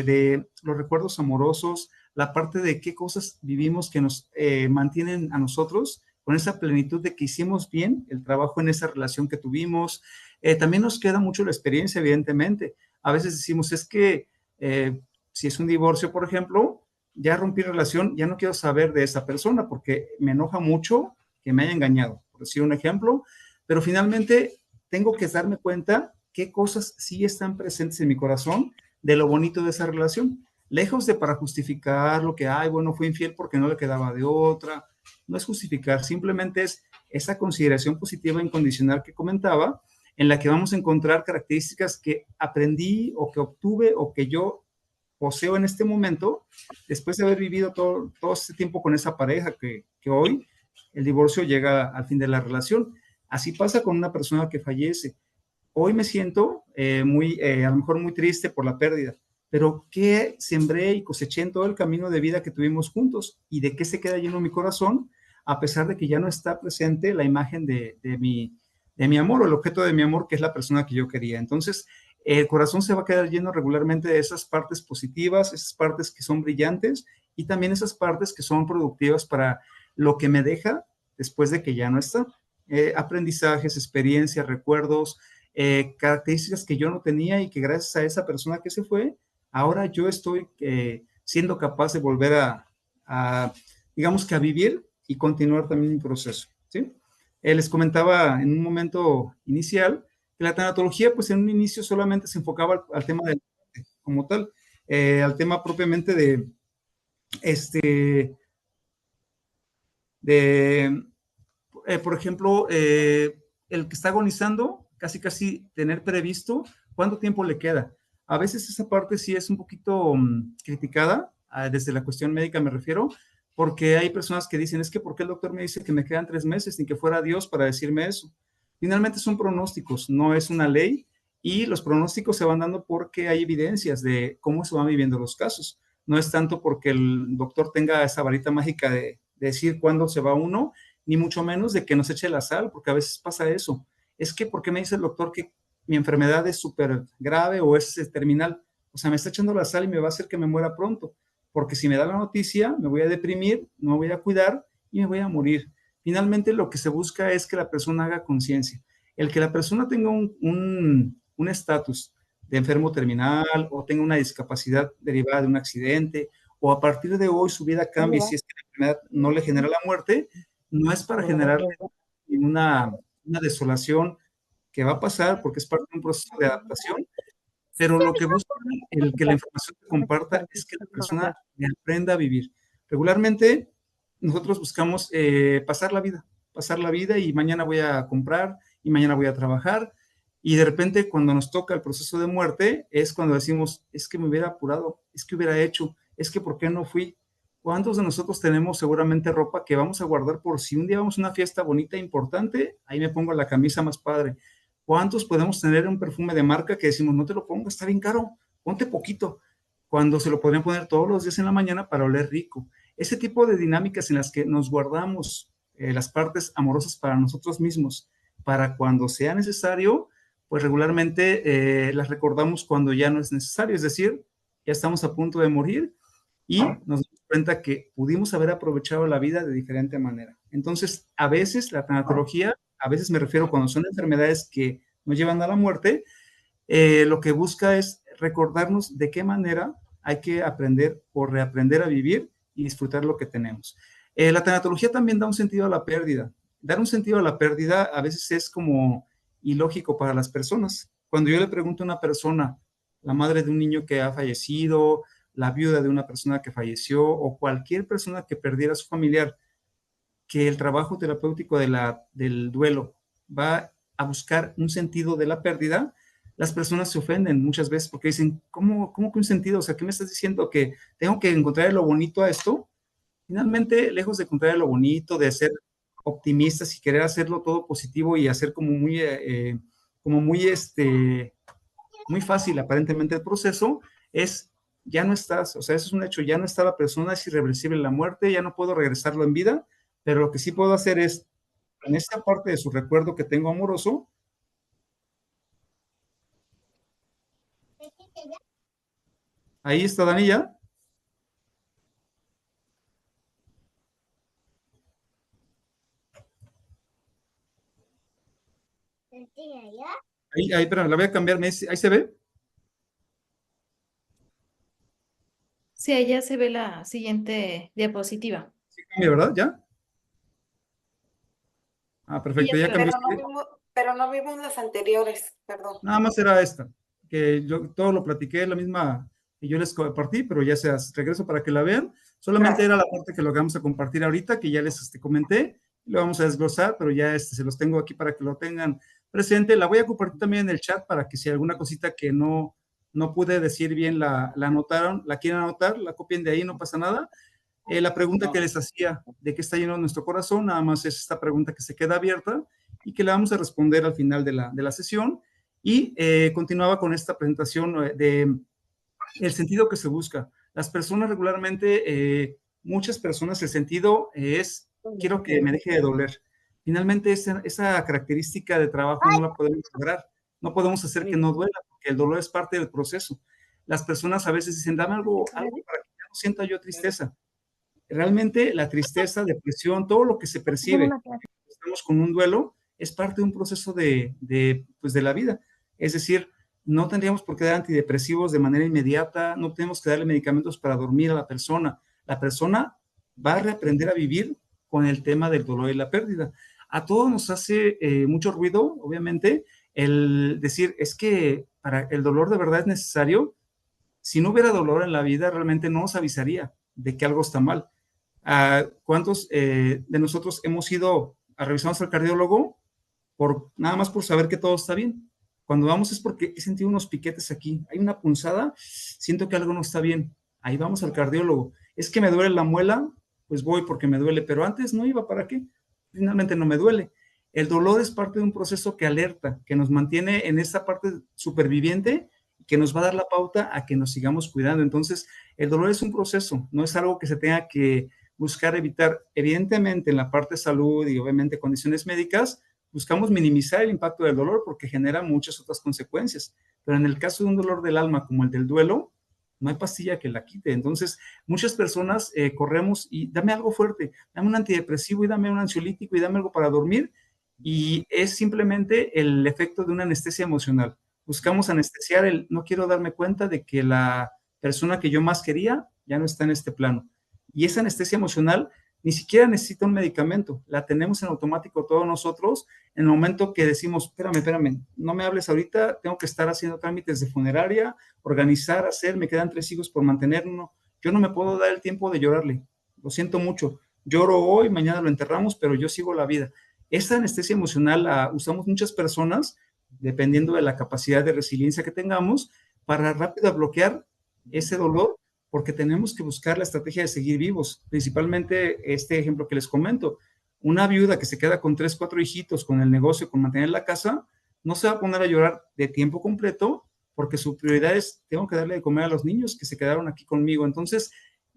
de los recuerdos amorosos, la parte de qué cosas vivimos que nos mantienen a nosotros con esa plenitud de que hicimos bien el trabajo en esa relación que tuvimos. También nos queda mucho la experiencia, evidentemente. A veces decimos, es que si es un divorcio, por ejemplo, ya rompí relación, ya no quiero saber de esa persona porque me enoja mucho que me haya engañado, por decir un ejemplo, pero finalmente tengo que darme cuenta qué cosas sí están presentes en mi corazón de lo bonito de esa relación, lejos de para justificar lo que, ay, bueno, fue infiel porque no le quedaba de otra. No es justificar, simplemente es esa consideración positiva incondicional que comentaba, en la que vamos a encontrar características que aprendí o que obtuve o que yo poseo en este momento, después de haber vivido todo este tiempo con esa pareja que hoy el divorcio llega al fin de la relación. Así pasa con una persona que fallece. Hoy me siento a lo mejor muy triste por la pérdida, pero ¿qué sembré y coseché en todo el camino de vida que tuvimos juntos? ¿Y de qué se queda lleno mi corazón? A pesar de que ya no está presente la imagen de mi amor o el objeto de mi amor, que es la persona que yo quería. Entonces, el corazón se va a quedar lleno regularmente de esas partes positivas, esas partes que son brillantes y también esas partes que son productivas para lo que me deja después de que ya no está. Aprendizajes, experiencias, recuerdos, características que yo no tenía y que gracias a esa persona que se fue, ahora yo estoy siendo capaz de volver digamos que a vivir y continuar también mi proceso, ¿sí? Les comentaba en un momento inicial que la tanatología, pues en un inicio solamente se enfocaba al tema del como tal, al tema propiamente de por ejemplo, el que está agonizando, casi tener previsto cuánto tiempo le queda. A veces esa parte sí es un poquito criticada, desde la cuestión médica me refiero, porque hay personas que dicen, es que ¿por qué el doctor me dice que me quedan 3 meses? Ni que fuera Dios para decirme eso. Finalmente son pronósticos, no es una ley, y los pronósticos se van dando porque hay evidencias de cómo se van viviendo los casos. No es tanto porque el doctor tenga esa varita mágica de decir cuándo se va uno, ni mucho menos de que nos eche la sal, porque a veces pasa eso. Es que, ¿por qué me dice el doctor que mi enfermedad es súper grave o es terminal? O sea, me está echando la sal y me va a hacer que me muera pronto, porque si me da la noticia, me voy a deprimir, no me voy a cuidar y me voy a morir. Finalmente, lo que se busca es que la persona haga conciencia. El que la persona tenga un estatus de enfermo terminal o tenga una discapacidad derivada de un accidente o a partir de hoy su vida cambie si es que la enfermedad no le genera la muerte, no es para generar una desolación que va a pasar porque es parte de un proceso de adaptación, pero lo que busca el que la información se comparta es que la persona aprenda a vivir. Regularmente nosotros buscamos pasar la vida y mañana voy a comprar y mañana voy a trabajar y de repente cuando nos toca el proceso de muerte es cuando decimos, es que me hubiera apurado, es que hubiera hecho, es que ¿por qué no fui? ¿Cuántos de nosotros tenemos seguramente ropa que vamos a guardar por si un día vamos a una fiesta bonita e importante? Ahí me pongo la camisa más padre. ¿Cuántos podemos tener un perfume de marca que decimos, no te lo pongas, está bien caro, ponte poquito, cuando se lo podrían poner todos los días en la mañana para oler rico? Ese tipo de dinámicas en las que nos guardamos las partes amorosas para nosotros mismos, para cuando sea necesario, pues regularmente las recordamos cuando ya no es necesario, es decir, ya estamos a punto de morir y nos damos cuenta que pudimos haber aprovechado la vida de diferente manera. Entonces, a veces la tanatología, a veces me refiero cuando son enfermedades que nos llevan a la muerte, lo que busca es recordarnos de qué manera hay que aprender o reaprender a vivir y disfrutar lo que tenemos. La tanatología también da un sentido a la pérdida. Dar un sentido a la pérdida a veces es como ilógico para las personas. Cuando yo le pregunto a una persona, la madre de un niño que ha fallecido, la viuda de una persona que falleció o cualquier persona que perdiera a su familiar, que el trabajo terapéutico del duelo va a buscar un sentido de la pérdida, las personas se ofenden muchas veces porque dicen, ¿cómo que un sentido? O sea, ¿qué me estás diciendo? ¿Que tengo que encontrar lo bonito a esto? Finalmente, lejos de encontrar lo bonito, de ser optimistas y querer hacerlo todo positivo y hacer como muy fácil aparentemente el proceso, es ya no estás, o sea, eso es un hecho, ya no está la persona, es irreversible la muerte, ya no puedo regresarlo en vida, pero lo que sí puedo hacer es, en esta parte de su recuerdo que tengo amoroso, ahí está Danilla. Pero la voy a cambiar, ahí se ve. Sí, ahí ya se ve la siguiente diapositiva. Sí, cambia, ¿verdad? ¿Ya? Perfecto, ya cambió. Pero no vimos las anteriores, perdón. Nada más era esta, que yo todo lo platiqué, la misma que yo les compartí, pero ya sea, regreso para que la vean. Solamente era la parte que lo vamos a compartir ahorita, que ya les comenté, lo vamos a desglosar, pero ya se los tengo aquí para que lo tengan presente. La voy a compartir también en el chat para que si alguna cosita que no pude decir bien la anotaron, la quieren anotar, la copien de ahí, no pasa nada. La pregunta que les hacía de qué está lleno nuestro corazón, nada más es esta pregunta que se queda abierta y que la vamos a responder al final de la sesión. Y continuaba con esta presentación de el sentido que se busca. Las personas regularmente, muchas personas, el sentido es, quiero que me deje de doler. Finalmente, esa característica de trabajo no la podemos lograr. No podemos hacer que no duela, porque el dolor es parte del proceso. Las personas a veces dicen, dame algo para que ya no sienta yo tristeza. Realmente la tristeza, depresión, todo lo que se percibe, estamos con un duelo, es parte de un proceso de la vida. Es decir, no tendríamos por qué dar antidepresivos de manera inmediata, no tenemos que darle medicamentos para dormir a la persona. La persona va a reaprender a vivir con el tema del dolor y la pérdida. A todos nos hace mucho ruido, obviamente, el decir, es que para el dolor de verdad es necesario. Si no hubiera dolor en la vida, realmente no nos avisaría de que algo está mal. ¿Cuántos de nosotros hemos ido a revisarnos al cardiólogo nada más por saber que todo está bien? Cuando vamos es porque he sentido unos piquetes aquí, hay una punzada, siento que algo no está bien, ahí vamos al cardiólogo. Es que me duele la muela, pues voy porque me duele, pero antes no iba, ¿para qué? Finalmente no me duele. El dolor es parte de un proceso que alerta, que nos mantiene en esta parte superviviente, que nos va a dar la pauta a que nos sigamos cuidando. Entonces, el dolor es un proceso, no es algo que se tenga que buscar evitar. Evidentemente, en la parte de salud y obviamente condiciones médicas, buscamos minimizar el impacto del dolor porque genera muchas otras consecuencias. Pero en el caso de un dolor del alma como el del duelo, no hay pastilla que la quite. Entonces, muchas personas corremos y dame algo fuerte, dame un antidepresivo y dame un ansiolítico y dame algo para dormir. Y es simplemente el efecto de una anestesia emocional. Buscamos anestesiar el no quiero darme cuenta de que la persona que yo más quería ya no está en este plano. Y esa anestesia emocional ni siquiera necesita un medicamento, la tenemos en automático todos nosotros en el momento que decimos, espérame, no me hables ahorita, tengo que estar haciendo trámites de funeraria, organizar, hacer, me quedan 3 hijos por mantener, no, yo no me puedo dar el tiempo de llorarle, lo siento mucho, lloro hoy, mañana lo enterramos, pero yo sigo la vida. Esa anestesia emocional la usamos muchas personas, dependiendo de la capacidad de resiliencia que tengamos, para rápido bloquear ese dolor, porque tenemos que buscar la estrategia de seguir vivos. Principalmente este ejemplo que les comento, una viuda que se queda con 3, 4 hijitos, con el negocio, con mantener la casa, no se va a poner a llorar de tiempo completo, porque su prioridad es, tengo que darle de comer a los niños que se quedaron aquí conmigo. Entonces,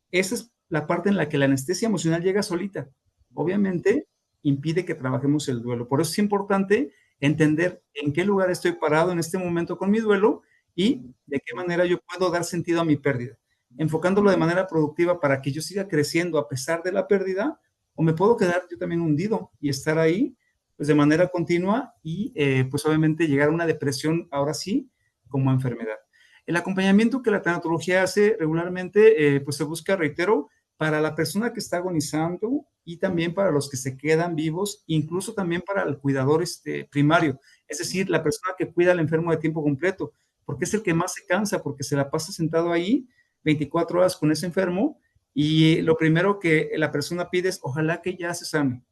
esa es la parte en la que la anestesia emocional llega solita. Obviamente, impide que trabajemos el duelo. Por eso es importante entender en qué lugar estoy parado en este momento con mi duelo y de qué manera yo puedo dar sentido a mi pérdida, enfocándolo de manera productiva para que yo siga creciendo a pesar de la pérdida, o me puedo quedar yo también hundido y estar ahí pues de manera continua y pues obviamente llegar a una depresión ahora sí como enfermedad. El acompañamiento que la tanatología hace regularmente pues se busca, reitero, para la persona que está agonizando y también para los que se quedan vivos, incluso también para el cuidador primario, es decir, la persona que cuida al enfermo de tiempo completo, porque es el que más se cansa, porque se la pasa sentado ahí 24 horas con ese enfermo y lo primero que la persona pide es ojalá que ya se sane.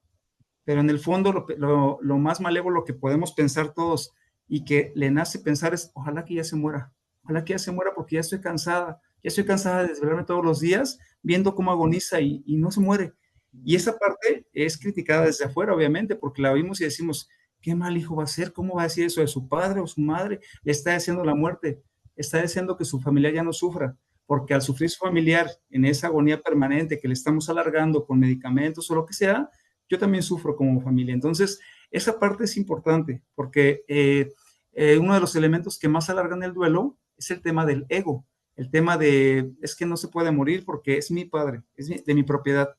Pero en el fondo lo más malévolo que podemos pensar todos y que le nace pensar es ojalá que ya se muera, ojalá que ya se muera porque ya estoy cansada de desvelarme todos los días viendo cómo agoniza y no se muere. Y esa parte es criticada desde afuera, obviamente, porque la vimos y decimos, qué mal hijo va a ser, cómo va a decir eso de su padre o su madre, le está deseando la muerte, está deseando que su familia ya no sufra, porque al sufrir su familiar en esa agonía permanente que le estamos alargando con medicamentos o lo que sea, yo también sufro como familia. Entonces, esa parte es importante, porque uno de los elementos que más alargan el duelo es el tema del ego, el tema de, es que no se puede morir porque es mi padre, es de mi propiedad.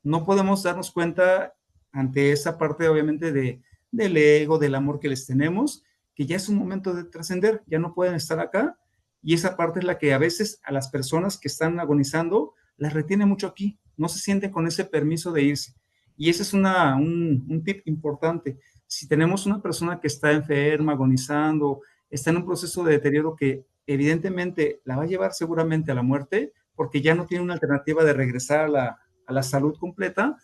No podemos darnos cuenta ante esa parte, obviamente, del ego, del amor que les tenemos, que ya es un momento de trascender, ya no pueden estar acá, y esa parte es la que a veces a las personas que están agonizando las retiene mucho aquí, no se sienten con ese permiso de irse. Y ese es un tip importante. Si tenemos una persona que está enferma, agonizando, está en un proceso de deterioro que evidentemente la va a llevar seguramente a la muerte, porque ya no tiene una alternativa de regresar a la salud completa,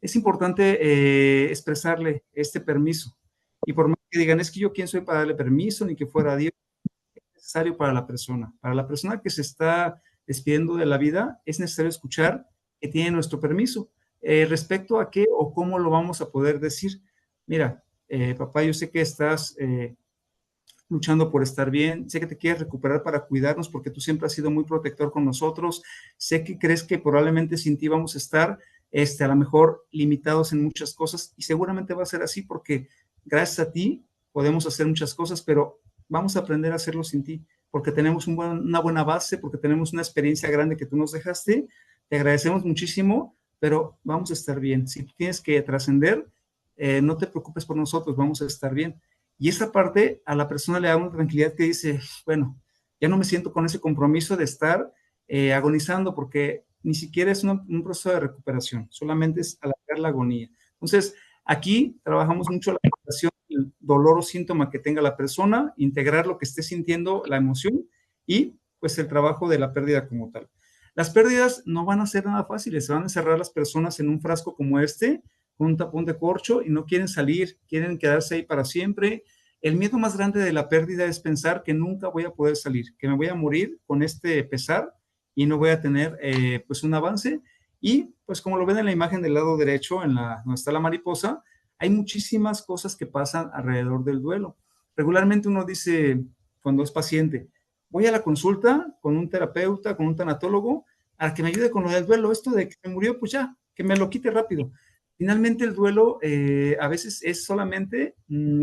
es importante expresarle este permiso. Y por más que digan, es que yo quién soy para darle permiso, ni que fuera Dios, es necesario para la persona que se está despidiendo de la vida, es necesario escuchar que tiene nuestro permiso. Respecto a qué o cómo lo vamos a poder decir, mira, papá, yo sé que estás luchando por estar bien, sé que te quieres recuperar para cuidarnos porque tú siempre has sido muy protector con nosotros, sé que crees que probablemente sin ti vamos a estar a lo mejor limitados en muchas cosas y seguramente va a ser así porque gracias a ti podemos hacer muchas cosas, pero vamos a aprender a hacerlo sin ti porque tenemos una buena base, porque tenemos una experiencia grande que tú nos dejaste, te agradecemos muchísimo, pero vamos a estar bien. Si tú tienes que trascender, no te preocupes por nosotros, vamos a estar bien. Y esa parte a la persona le da una tranquilidad que dice, bueno, ya no me siento con ese compromiso de estar agonizando, porque ni siquiera es un proceso de recuperación, solamente es alargar la agonía. Entonces, aquí trabajamos mucho la recuperación, el dolor o síntoma que tenga la persona, integrar lo que esté sintiendo, la emoción, y pues el trabajo de la pérdida como tal. Las pérdidas no van a ser nada fáciles, se van a encerrar las personas en un frasco como este, con un tapón de corcho, y no quieren salir, quieren quedarse ahí para siempre. El miedo más grande de la pérdida es pensar que nunca voy a poder salir, que me voy a morir con este pesar y no voy a tener pues un avance. Y pues como lo ven en la imagen del lado derecho, donde está la mariposa, hay muchísimas cosas que pasan alrededor del duelo. Regularmente uno dice, cuando es paciente, voy a la consulta con un terapeuta, con un tanatólogo, a que me ayude con lo del duelo. Esto de que se murió, pues ya, que me lo quite rápido. Finalmente el duelo a veces es solamente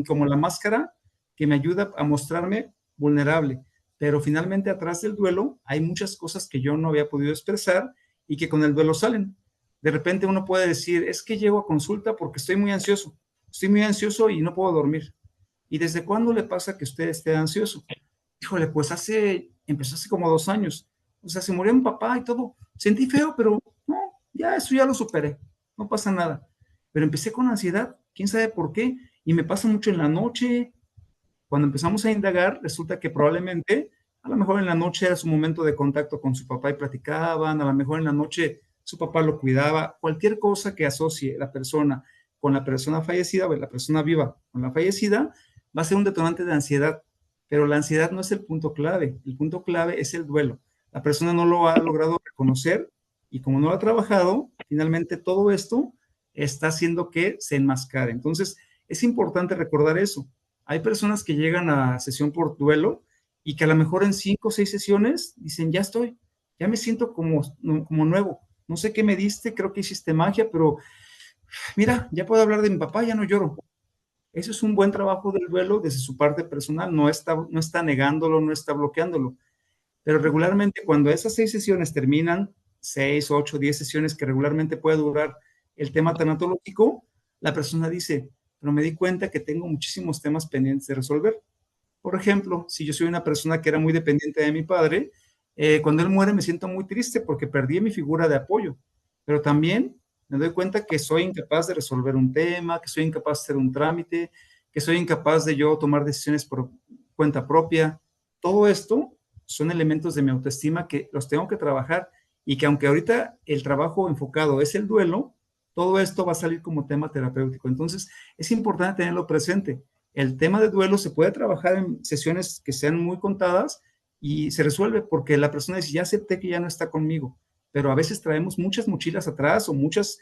como la máscara que me ayuda a mostrarme vulnerable, pero finalmente atrás del duelo hay muchas cosas que yo no había podido expresar y que con el duelo salen. De repente uno puede decir, es que llego a consulta porque estoy muy ansioso y no puedo dormir. ¿Y desde cuándo le pasa que usted esté ansioso? Híjole, pues empezó hace como 2 años. O sea, se murió mi papá y todo. Sentí feo, pero no, ya eso ya lo superé. No pasa nada. Pero empecé con ansiedad, quién sabe por qué, y me pasa mucho en la noche. Cuando empezamos a indagar, resulta que probablemente, a lo mejor en la noche era su momento de contacto con su papá y platicaban, a lo mejor en la noche su papá lo cuidaba, cualquier cosa que asocie la persona con la persona fallecida o la persona viva con la fallecida, va a ser un detonante de ansiedad. Pero la ansiedad no es el punto clave es el duelo. La persona no lo ha logrado reconocer y como no lo ha trabajado, finalmente todo esto está haciendo que se enmascare. Entonces, es importante recordar eso. Hay personas que llegan a sesión por duelo y que a lo mejor en 5 o 6 sesiones dicen, ya estoy, ya me siento como nuevo. No sé qué me diste, creo que hiciste magia, pero mira, ya puedo hablar de mi papá, ya no lloro. Eso es un buen trabajo del duelo desde su parte personal, no está negándolo, no está bloqueándolo. Pero regularmente cuando esas 6 sesiones terminan, 6, 8, 10 sesiones que regularmente puede durar el tema tanatológico, la persona dice, pero me di cuenta que tengo muchísimos temas pendientes de resolver. Por ejemplo, si yo soy una persona que era muy dependiente de mi padre, cuando él muere me siento muy triste porque perdí mi figura de apoyo, pero también me doy cuenta que soy incapaz de resolver un tema, que soy incapaz de hacer un trámite, que soy incapaz de yo tomar decisiones por cuenta propia. Todo esto son elementos de mi autoestima que los tengo que trabajar y que aunque ahorita el trabajo enfocado es el duelo, todo esto va a salir como tema terapéutico. Entonces, es importante tenerlo presente. El tema de duelo se puede trabajar en sesiones que sean muy contadas y se resuelve porque la persona dice, ya acepté que ya no está conmigo, pero a veces traemos muchas mochilas atrás o muchas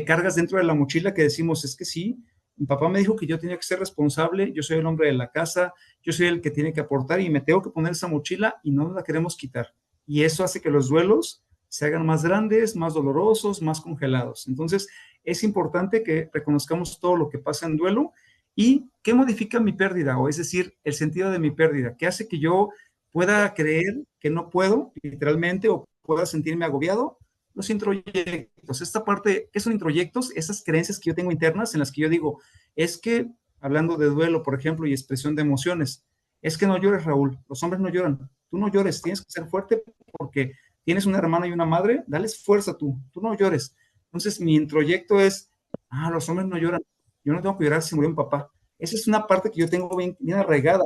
cargas dentro de la mochila que decimos, es que sí, mi papá me dijo que yo tenía que ser responsable, yo soy el hombre de la casa, yo soy el que tiene que aportar y me tengo que poner esa mochila y no la queremos quitar. Y eso hace que los duelos se hagan más grandes, más dolorosos, más congelados. Entonces, es importante que reconozcamos todo lo que pasa en duelo y qué modifica mi pérdida, o es decir, el sentido de mi pérdida, qué hace que yo pueda creer que no puedo, literalmente, o pueda sentirme agobiado. Los introyectos, esta parte, ¿qué son introyectos? Esas creencias que yo tengo internas en las que yo digo, es que, hablando de duelo, por ejemplo, y expresión de emociones, es que no llores, Raúl, los hombres no lloran, tú no llores, tienes que ser fuerte porque tienes una hermana y una madre, dales fuerza tú no llores. Entonces, mi introyecto es, los hombres no lloran, yo no tengo que llorar si murió mi papá. Esa es una parte que yo tengo bien, bien arraigada.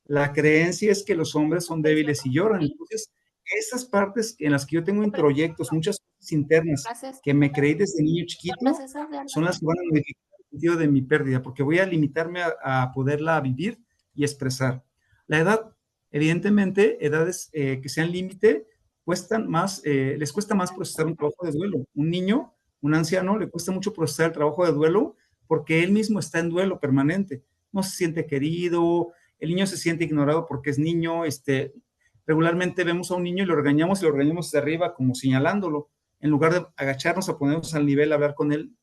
La creencia es que los hombres son débiles y lloran. Entonces, esas partes en las que yo tengo introyectos, muchas cosas internas que me creí desde niño chiquito, son las que van a modificar el sentido de mi pérdida, porque voy a limitarme a poderla vivir y expresar. La edad, evidentemente, edades que sean límite, les cuesta más procesar un trabajo de duelo. Un niño, un anciano, le cuesta mucho procesar el trabajo de duelo porque él mismo está en duelo permanente. No se siente querido, el niño se siente ignorado porque es niño, regularmente vemos a un niño y lo regañamos desde arriba como señalándolo, en lugar de agacharnos a ponernos al nivel, a hablar con él,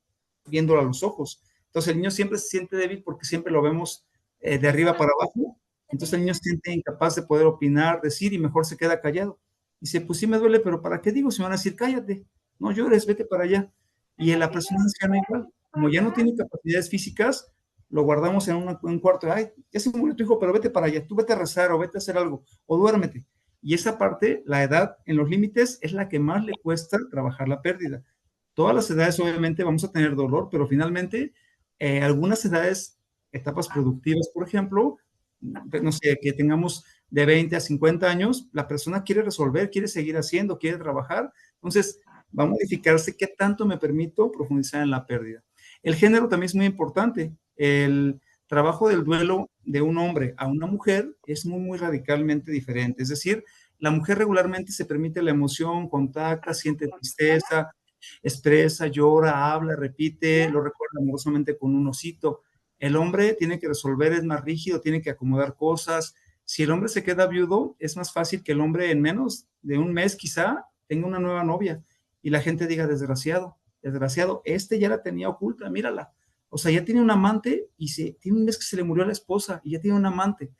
viéndolo a los ojos. Entonces el niño siempre se siente débil porque siempre lo vemos de arriba para abajo, entonces el niño se siente incapaz de poder opinar, decir y mejor se queda callado. Dice, pues sí me duele, pero ¿para qué digo? Si me van a decir, cállate, no llores, vete para allá. Y en la persona anciana igual, como ya no tiene capacidades físicas, lo guardamos en un cuarto, ay, ya se murió tu hijo, pero vete para allá, tú vete a rezar o vete a hacer algo, o duérmete. Y esa parte, la edad en los límites, es la que más le cuesta trabajar la pérdida. Todas las edades obviamente vamos a tener dolor, pero finalmente algunas edades, etapas productivas, por ejemplo, no sé, que tengamos de 20 a 50 años, la persona quiere resolver, quiere seguir haciendo, quiere trabajar. Entonces, va a modificarse qué tanto me permito profundizar en la pérdida. El género también es muy importante. El trabajo del duelo de un hombre a una mujer es muy, muy radicalmente diferente. Es decir, la mujer regularmente se permite la emoción, contacta, siente tristeza, expresa, llora, habla, repite, lo recuerda amorosamente con un osito. El hombre tiene que resolver, es más rígido, tiene que acomodar cosas. Si el hombre se queda viudo, es más fácil que el hombre en menos de un mes quizá tenga una nueva novia y la gente diga, desgraciado, desgraciado, este ya la tenía oculta, mírala. O sea, ya tiene un amante y tiene un mes que se le murió la esposa y ya tiene un amante.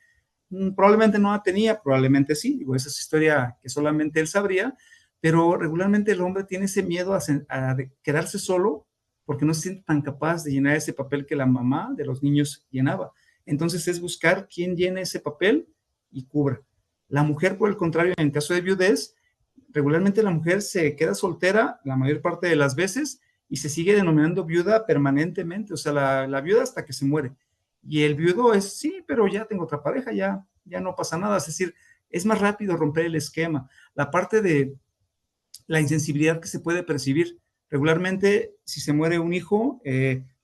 Probablemente no la tenía, probablemente sí, digo, esa es historia que solamente él sabría, pero regularmente el hombre tiene ese miedo a quedarse solo porque no se siente tan capaz de llenar ese papel que la mamá de los niños llenaba. Entonces es buscar quién llene ese papel y cubra. La mujer, por el contrario, en el caso de viudez, regularmente la mujer se queda soltera la mayor parte de las veces y se sigue denominando viuda permanentemente, o sea, la viuda hasta que se muere. Y el viudo es, sí, pero ya tengo otra pareja, ya no pasa nada. Es decir, es más rápido romper el esquema. La parte de la insensibilidad que se puede percibir. Regularmente, si se muere un hijo,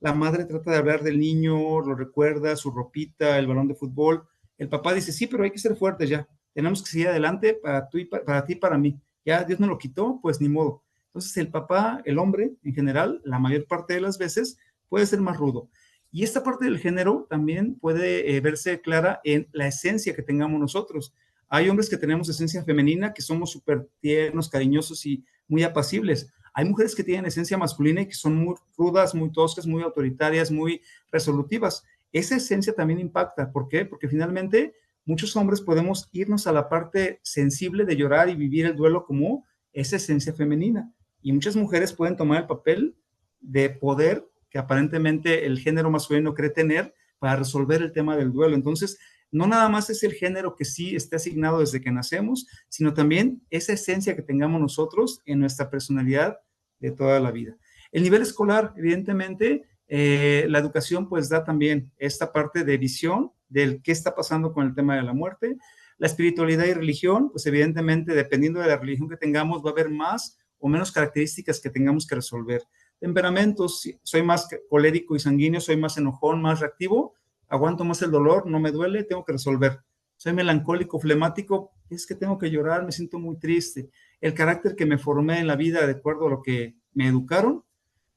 la madre trata de hablar del niño, lo recuerda, su ropita, el balón de fútbol. El papá dice, sí, pero hay que ser fuertes ya. Tenemos que seguir adelante para, tú y para ti y para mí. Ya Dios nos lo quitó, pues ni modo. Entonces el papá, el hombre en general, la mayor parte de las veces puede ser más rudo. Y esta parte del género también puede verse clara en la esencia que tengamos nosotros. Hay hombres que tenemos esencia femenina, que somos súper tiernos, cariñosos y muy apacibles. Hay mujeres que tienen esencia masculina y que son muy rudas, muy toscas, muy autoritarias, muy resolutivas. Esa esencia también impacta. ¿Por qué? Porque finalmente muchos hombres podemos irnos a la parte sensible de llorar y vivir el duelo como esa esencia femenina. Y muchas mujeres pueden tomar el papel de poder que aparentemente el género masculino cree tener para resolver el tema del duelo. Entonces, no nada más es el género que sí está asignado desde que nacemos, sino también esa esencia que tengamos nosotros en nuestra personalidad de toda la vida. El nivel escolar, evidentemente, la educación pues da también esta parte de visión del qué está pasando con el tema de la muerte. La espiritualidad y religión, pues evidentemente, dependiendo de la religión que tengamos, va a haber más o menos características que tengamos que resolver. Temperamentos, soy más colérico y sanguíneo, soy más enojón, más reactivo, aguanto más el dolor, no me duele, tengo que resolver. Soy melancólico, flemático, es que tengo que llorar, me siento muy triste. El carácter que me formé en la vida de acuerdo a lo que me educaron,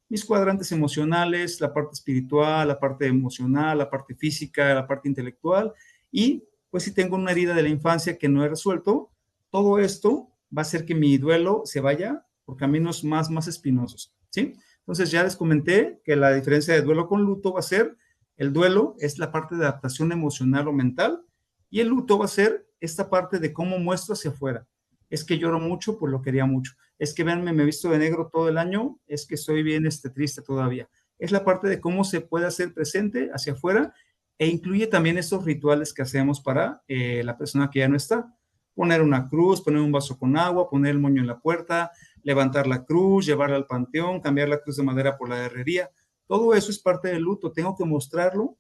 mis cuadrantes emocionales, la parte espiritual, la parte emocional, la parte física, la parte intelectual, y pues si tengo una herida de la infancia que no he resuelto, todo esto va a hacer que mi duelo se vaya por caminos más espinosos, ¿sí? Entonces ya les comenté que la diferencia de duelo con luto va a ser, el duelo es la parte de adaptación emocional o mental, y el luto va a ser esta parte de cómo muestro hacia afuera. Es que lloro mucho, pues lo quería mucho. Es que véanme, me he visto de negro todo el año, es que estoy bien triste todavía. Es la parte de cómo se puede hacer presente hacia afuera e incluye también estos rituales que hacemos para la persona que ya no está. Poner una cruz, poner un vaso con agua, poner el moño en la puerta, levantar la cruz, llevarla al panteón, cambiar la cruz de madera por la de herrería. Todo eso es parte del luto. Tengo que mostrarlo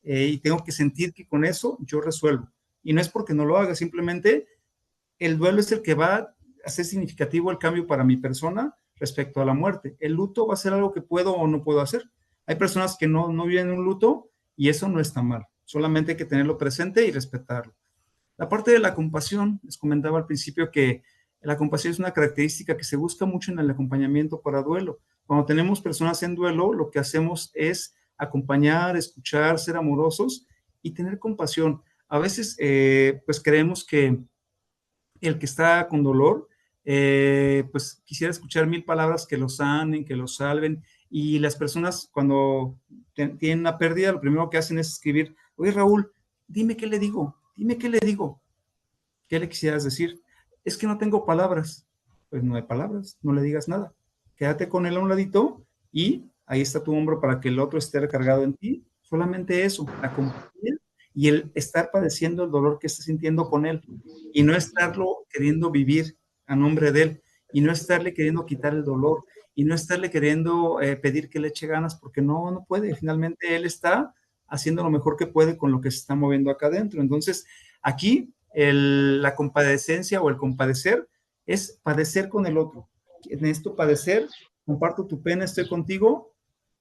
y tengo que sentir que con eso yo resuelvo. Y no es porque no lo haga, simplemente el duelo es el que va a hacer significativo el cambio para mi persona respecto a la muerte. El luto va a ser algo que puedo o no puedo hacer. Hay personas que no viven un luto y eso no está mal. Solamente hay que tenerlo presente y respetarlo. La parte de la compasión, les comentaba al principio que la compasión es una característica que se busca mucho en el acompañamiento para duelo. Cuando tenemos personas en duelo, lo que hacemos es acompañar, escuchar, ser amorosos y tener compasión. A veces, pues creemos que el que está con dolor, pues quisiera escuchar mil palabras que lo sanen, que lo salven. Y las personas cuando tienen una pérdida, lo primero que hacen es escribir, oye Raúl, dime qué le digo, dime qué le digo, qué le quisieras decir. Es que no tengo palabras. Pues no hay palabras, no le digas nada. Quédate con él a un ladito y ahí está tu hombro para que el otro esté recargado en ti, solamente eso, la compañía y el estar padeciendo el dolor que está sintiendo con él y no estarlo queriendo vivir a nombre de él y no estarle queriendo quitar el dolor y no estarle queriendo pedir que le eche ganas porque no puede. Finalmente él está haciendo lo mejor que puede con lo que se está moviendo acá adentro. Entonces, aquí la compadecencia o el compadecer es padecer con el otro. En esto padecer, comparto tu pena, estoy contigo.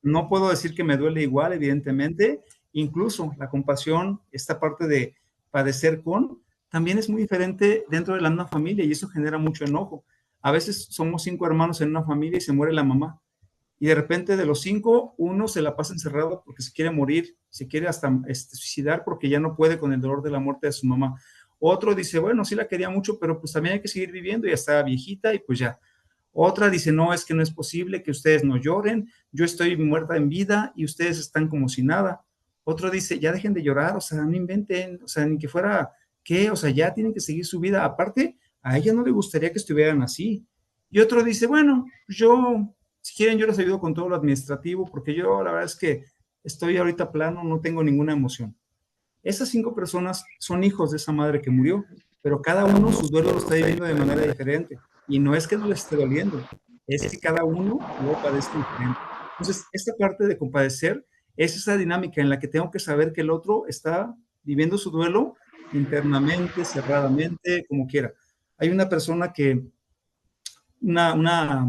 No puedo decir que me duele igual, evidentemente. Incluso la compasión, esta parte de padecer con, también es muy diferente dentro de la misma familia y eso genera mucho enojo. A veces somos 5 hermanos en una familia y se muere la mamá. Y de repente de los 5, uno se la pasa encerrado porque se quiere morir, se quiere hasta suicidar porque ya no puede con el dolor de la muerte de su mamá. Otro dice, bueno, sí la quería mucho, pero pues también hay que seguir viviendo, ya está viejita y pues ya. Otra dice, no, es que no es posible que ustedes no lloren, yo estoy muerta en vida y ustedes están como si nada. Otro dice, ya dejen de llorar, o sea, no inventen, o sea, ni que fuera, ¿qué? O sea, ya tienen que seguir su vida. Aparte, a ella no le gustaría que estuvieran así. Y otro dice, bueno, yo, si quieren, yo les ayudo con todo lo administrativo, porque yo la verdad es que estoy ahorita plano, no tengo ninguna emoción. Esas 5 personas son hijos de esa madre que murió, pero cada uno su duelo lo está viviendo de manera diferente. Y no es que no les esté doliendo, es que cada uno lo padece diferente. Entonces, esta parte de compadecer es esa dinámica en la que tengo que saber que el otro está viviendo su duelo internamente, cerradamente, como quiera. Hay una persona que, una, una,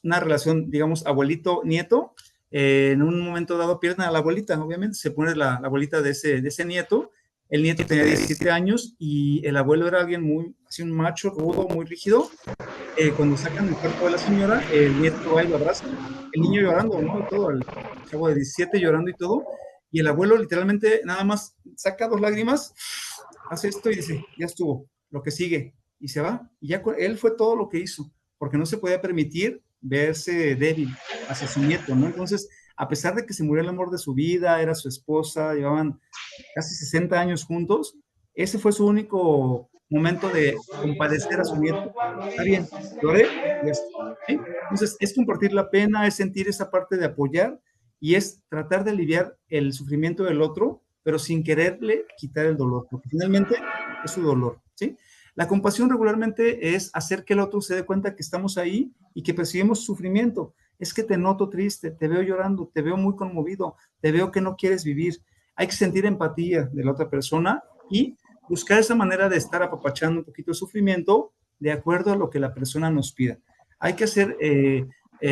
una relación, digamos, abuelito-nieto, en un momento dado pierden a la abuelita, obviamente, se pone la abuelita de ese nieto, el nieto tenía 17 años y el abuelo era alguien muy, así un macho, rudo, muy rígido. Cuando sacan el cuerpo de la señora, el nieto va y lo abraza, el niño llorando, ¿no? Y todo, el chavo de 17 llorando y todo, y el abuelo literalmente nada más saca 2 lágrimas, hace esto y dice, ya estuvo, lo que sigue, y se va, y ya él fue todo lo que hizo, porque no se podía permitir verse débil hacia su nieto, ¿no? Entonces, a pesar de que se murió el amor de su vida, era su esposa, llevaban casi 60 años juntos, ese fue su único momento de compadecer a su nieto. Está bien, lloré, ya está, ¿sí? Entonces, es compartir la pena, es sentir esa parte de apoyar y es tratar de aliviar el sufrimiento del otro, pero sin quererle quitar el dolor, porque finalmente es su dolor, ¿sí? La compasión regularmente es hacer que el otro se dé cuenta que estamos ahí y que percibimos sufrimiento. Es que te noto triste, te veo llorando, te veo muy conmovido, te veo que no quieres vivir. Hay que sentir empatía de la otra persona y buscar esa manera de estar apapachando un poquito el sufrimiento de acuerdo a lo que la persona nos pida. Hay que hacer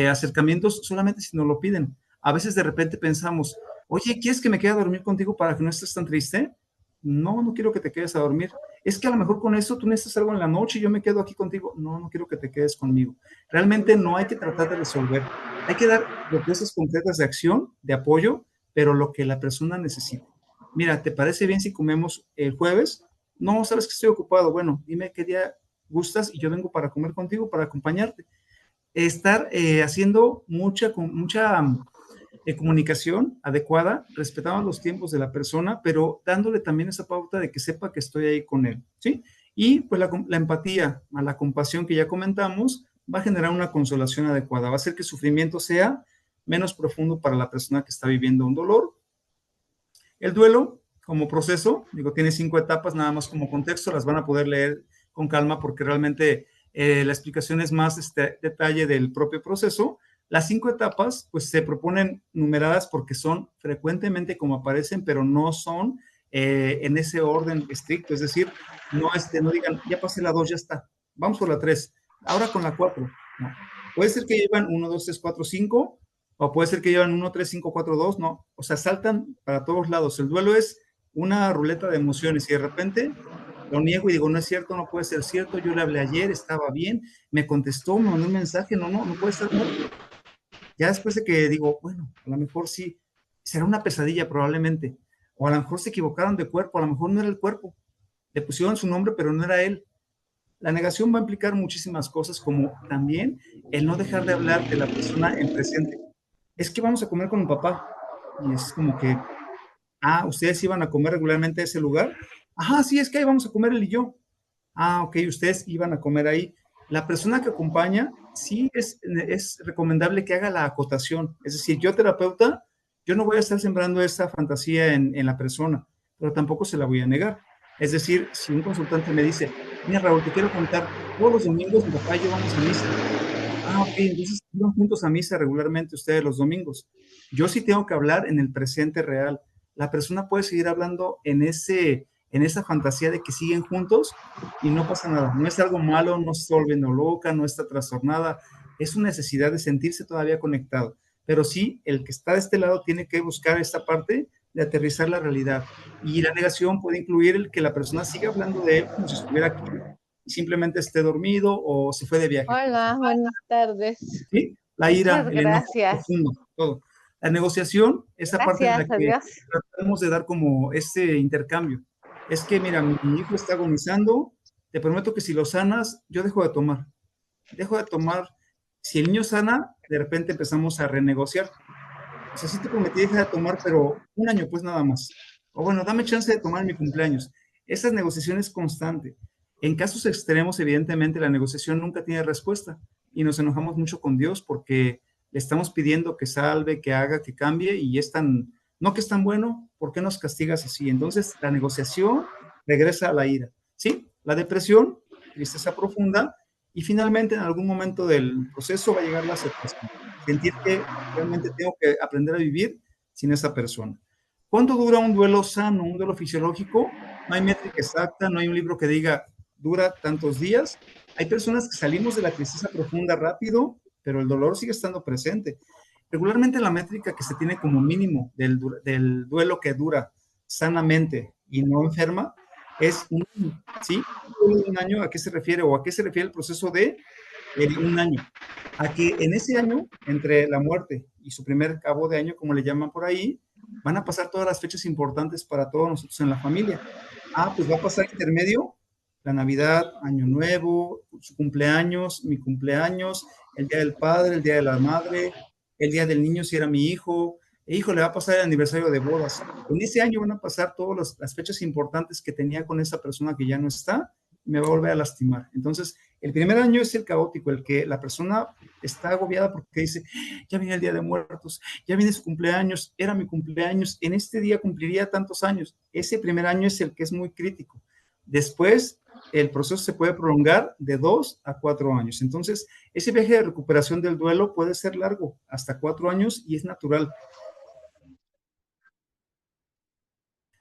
acercamientos solamente si nos lo piden. A veces de repente pensamos, oye, ¿quieres que me quede a dormir contigo para que no estés tan triste? No, no quiero que te quedes a dormir. Es que a lo mejor con eso tú necesitas algo en la noche y yo me quedo aquí contigo. No, no quiero que te quedes conmigo. Realmente no hay que tratar de resolver. Hay que dar propuestas concretas de acción, de apoyo, pero lo que la persona necesita. Mira, ¿te parece bien si comemos el jueves? No, sabes que estoy ocupado. Bueno, dime qué día gustas y yo vengo para comer contigo, para acompañarte. Estar haciendo mucha comunicación adecuada, respetando los tiempos de la persona, pero dándole también esa pauta de que sepa que estoy ahí con él, ¿sí? Y pues la empatía, a la compasión que ya comentamos, va a generar una consolación adecuada, va a hacer que el sufrimiento sea menos profundo para la persona que está viviendo un dolor. El duelo, como proceso, digo, tiene 5 etapas, nada más como contexto, las van a poder leer con calma porque realmente la explicación es más detalle del propio proceso. Las 5 etapas, pues se proponen numeradas porque son frecuentemente como aparecen, pero no son en ese orden estricto, es decir, no digan, ya pasé la 2, ya está, vamos por la 3, ahora con la 4, no. Puede ser que llevan 1, 2, 3, 4, 5, o puede ser que llevan 1, 3, 5, 4, 2, no, o sea, saltan para todos lados. El duelo es una ruleta de emociones y de repente lo niego y digo, no es cierto, no puede ser cierto, yo le hablé ayer, estaba bien, me contestó, me mandó un mensaje, no puede estar muerto. Ya después de que digo, bueno, a lo mejor sí, será una pesadilla probablemente, o a lo mejor se equivocaron de cuerpo, a lo mejor no era el cuerpo, le pusieron su nombre, pero no era él. La negación va a implicar muchísimas cosas, como también el no dejar de hablar de la persona en presente. Es que vamos a comer con mi papá. Y es como que, ¿ustedes iban a comer regularmente a ese lugar? Ajá, sí, es que ahí vamos a comer él y yo. Ok, ustedes iban a comer ahí. La persona que acompaña, sí es recomendable que haga la acotación. Es decir, yo terapeuta Yo no voy a estar sembrando esa fantasía en la persona, pero tampoco se la voy a negar. Es decir, si un consultante me dice, mira Raúl, te quiero contar, todos los domingos mi papá y yo vamos a misa. Ah, ok, entonces iban juntos a misa regularmente ustedes los domingos. Yo sí tengo que hablar en el presente real. La persona puede seguir hablando en esa fantasía de que siguen juntos y no pasa nada. No es algo malo, no se está volviendo loca, no está trastornada. Es una necesidad de sentirse todavía conectado. Pero sí, el que está de este lado tiene que buscar esta parte de aterrizar la realidad. Y la negación puede incluir el que la persona siga hablando de él como si estuviera aquí y simplemente esté dormido o se fue de viaje. Hola, buenas tardes. ¿Sí? La ira, Muchas el enojo gracias. profundo, todo. La negociación, esa parte en la Gracias, que adiós. tratamos de dar como ese intercambio. Es que, mira, mi hijo está agonizando, te prometo que si lo sanas, yo dejo de tomar. Dejo de tomar. Si el niño sana, de repente empezamos a renegociar. O sea, sí te prometí dejar de tomar, pero un año pues nada más. O bueno, dame chance de tomar en mi cumpleaños. Esa negociación es constante. En casos extremos, evidentemente, la negociación nunca tiene respuesta y nos enojamos mucho con Dios porque le estamos pidiendo que salve, que haga, que cambie y es tan, no que es tan bueno, ¿por qué nos castigas así? Entonces, la negociación regresa a la ira, ¿sí? La depresión, tristeza profunda y finalmente en algún momento del proceso va a llegar la aceptación. Sentir que realmente tengo que aprender a vivir sin esa persona. ¿Cuánto dura un duelo sano, un duelo fisiológico? No hay métrica exacta, no hay un libro que diga dura tantos días. Hay personas que salimos de la tristeza profunda rápido, pero el dolor sigue estando presente. Regularmente la métrica que se tiene como mínimo del duelo que dura sanamente y no enferma es un año, ¿sí? Un año, ¿a qué se refiere? ¿O a qué se refiere el proceso de un año? A que en ese año, entre la muerte y su primer cabo de año, como le llaman por ahí, van a pasar todas las fechas importantes para todos nosotros en la familia. Ah, pues va a pasar intermedio la Navidad, Año Nuevo, su cumpleaños, mi cumpleaños, el Día del Padre, el Día de la Madre, el Día del Niño si era mi hijo, hijo, le va a pasar el aniversario de bodas. En ese año van a pasar todas las fechas importantes que tenía con esa persona que ya no está, y me va a volver a lastimar. Entonces, el primer año es el caótico, el que la persona está agobiada porque dice, ya viene el Día de Muertos, ya viene su cumpleaños, era mi cumpleaños, en este día cumpliría tantos años. Ese primer año es el que es muy crítico. Después, el proceso se puede prolongar de 2 a 4 años. Entonces, ese viaje de recuperación del duelo puede ser largo, hasta 4 años, y es natural.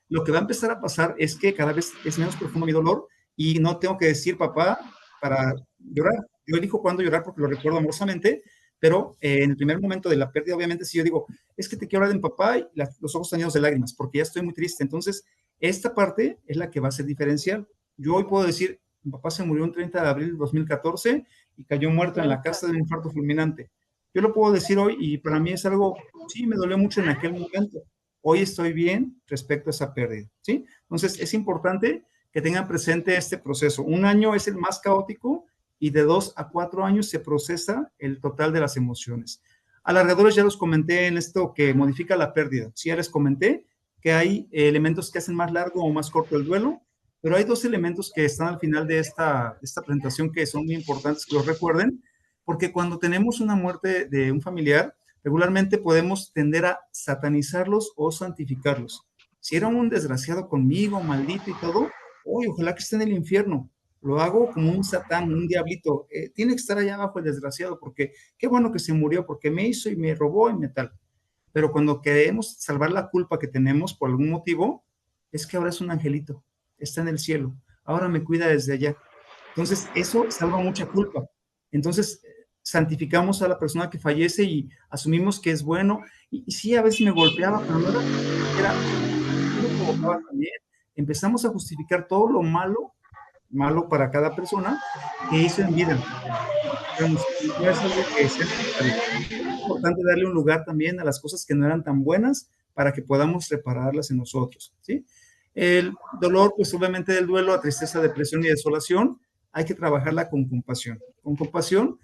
Lo que va a empezar a pasar es que cada vez es menos profundo mi dolor y no tengo que decir papá para llorar. Yo elijo cuándo llorar porque lo recuerdo amorosamente, pero en el primer momento de la pérdida, obviamente, si yo digo, es que te quiero hablar de mi papá y los ojos están llenos de lágrimas porque ya estoy muy triste. Entonces, esta parte es la que va a ser diferencial. Yo hoy puedo decir, mi papá se murió el 30 de abril de 2014 y cayó muerto en la casa de un infarto fulminante. Yo lo puedo decir hoy y para mí es algo, sí, me dolió mucho en aquel momento. Hoy estoy bien respecto a esa pérdida, ¿sí? Entonces, es importante que tengan presente este proceso. Un año es el más caótico y de 2 a 4 años se procesa el total de las emociones. Alargadores ya los comenté en esto que modifica la pérdida. Sí, ya les comenté que hay elementos que hacen más largo o más corto el duelo, pero hay dos elementos que están al final de esta presentación que son muy importantes que los recuerden, porque cuando tenemos una muerte de un familiar, regularmente podemos tender a satanizarlos o santificarlos. Si era un desgraciado conmigo, maldito y todo, uy, ojalá que esté en el infierno. Lo hago como un satán, un diablito. Tiene que estar allá abajo el desgraciado, porque qué bueno que se murió, porque me hizo y me robó y me tal. Pero cuando queremos salvar la culpa que tenemos por algún motivo, es que ahora es un angelito, está en el cielo, ahora me cuida desde allá. Entonces, eso salva mucha culpa. Entonces, santificamos a la persona que fallece y asumimos que es bueno. Y sí, a veces me golpeaba, pero no era lo provocaba también. Empezamos a justificar todo lo malo para cada persona que hizo en vida. No es algo que sea necesario. Es importante darle un lugar también a las cosas que no eran tan buenas para que podamos repararlas en nosotros, ¿sí? El dolor, pues obviamente del duelo, a tristeza, depresión y desolación, hay que trabajarla con compasión. Con compasión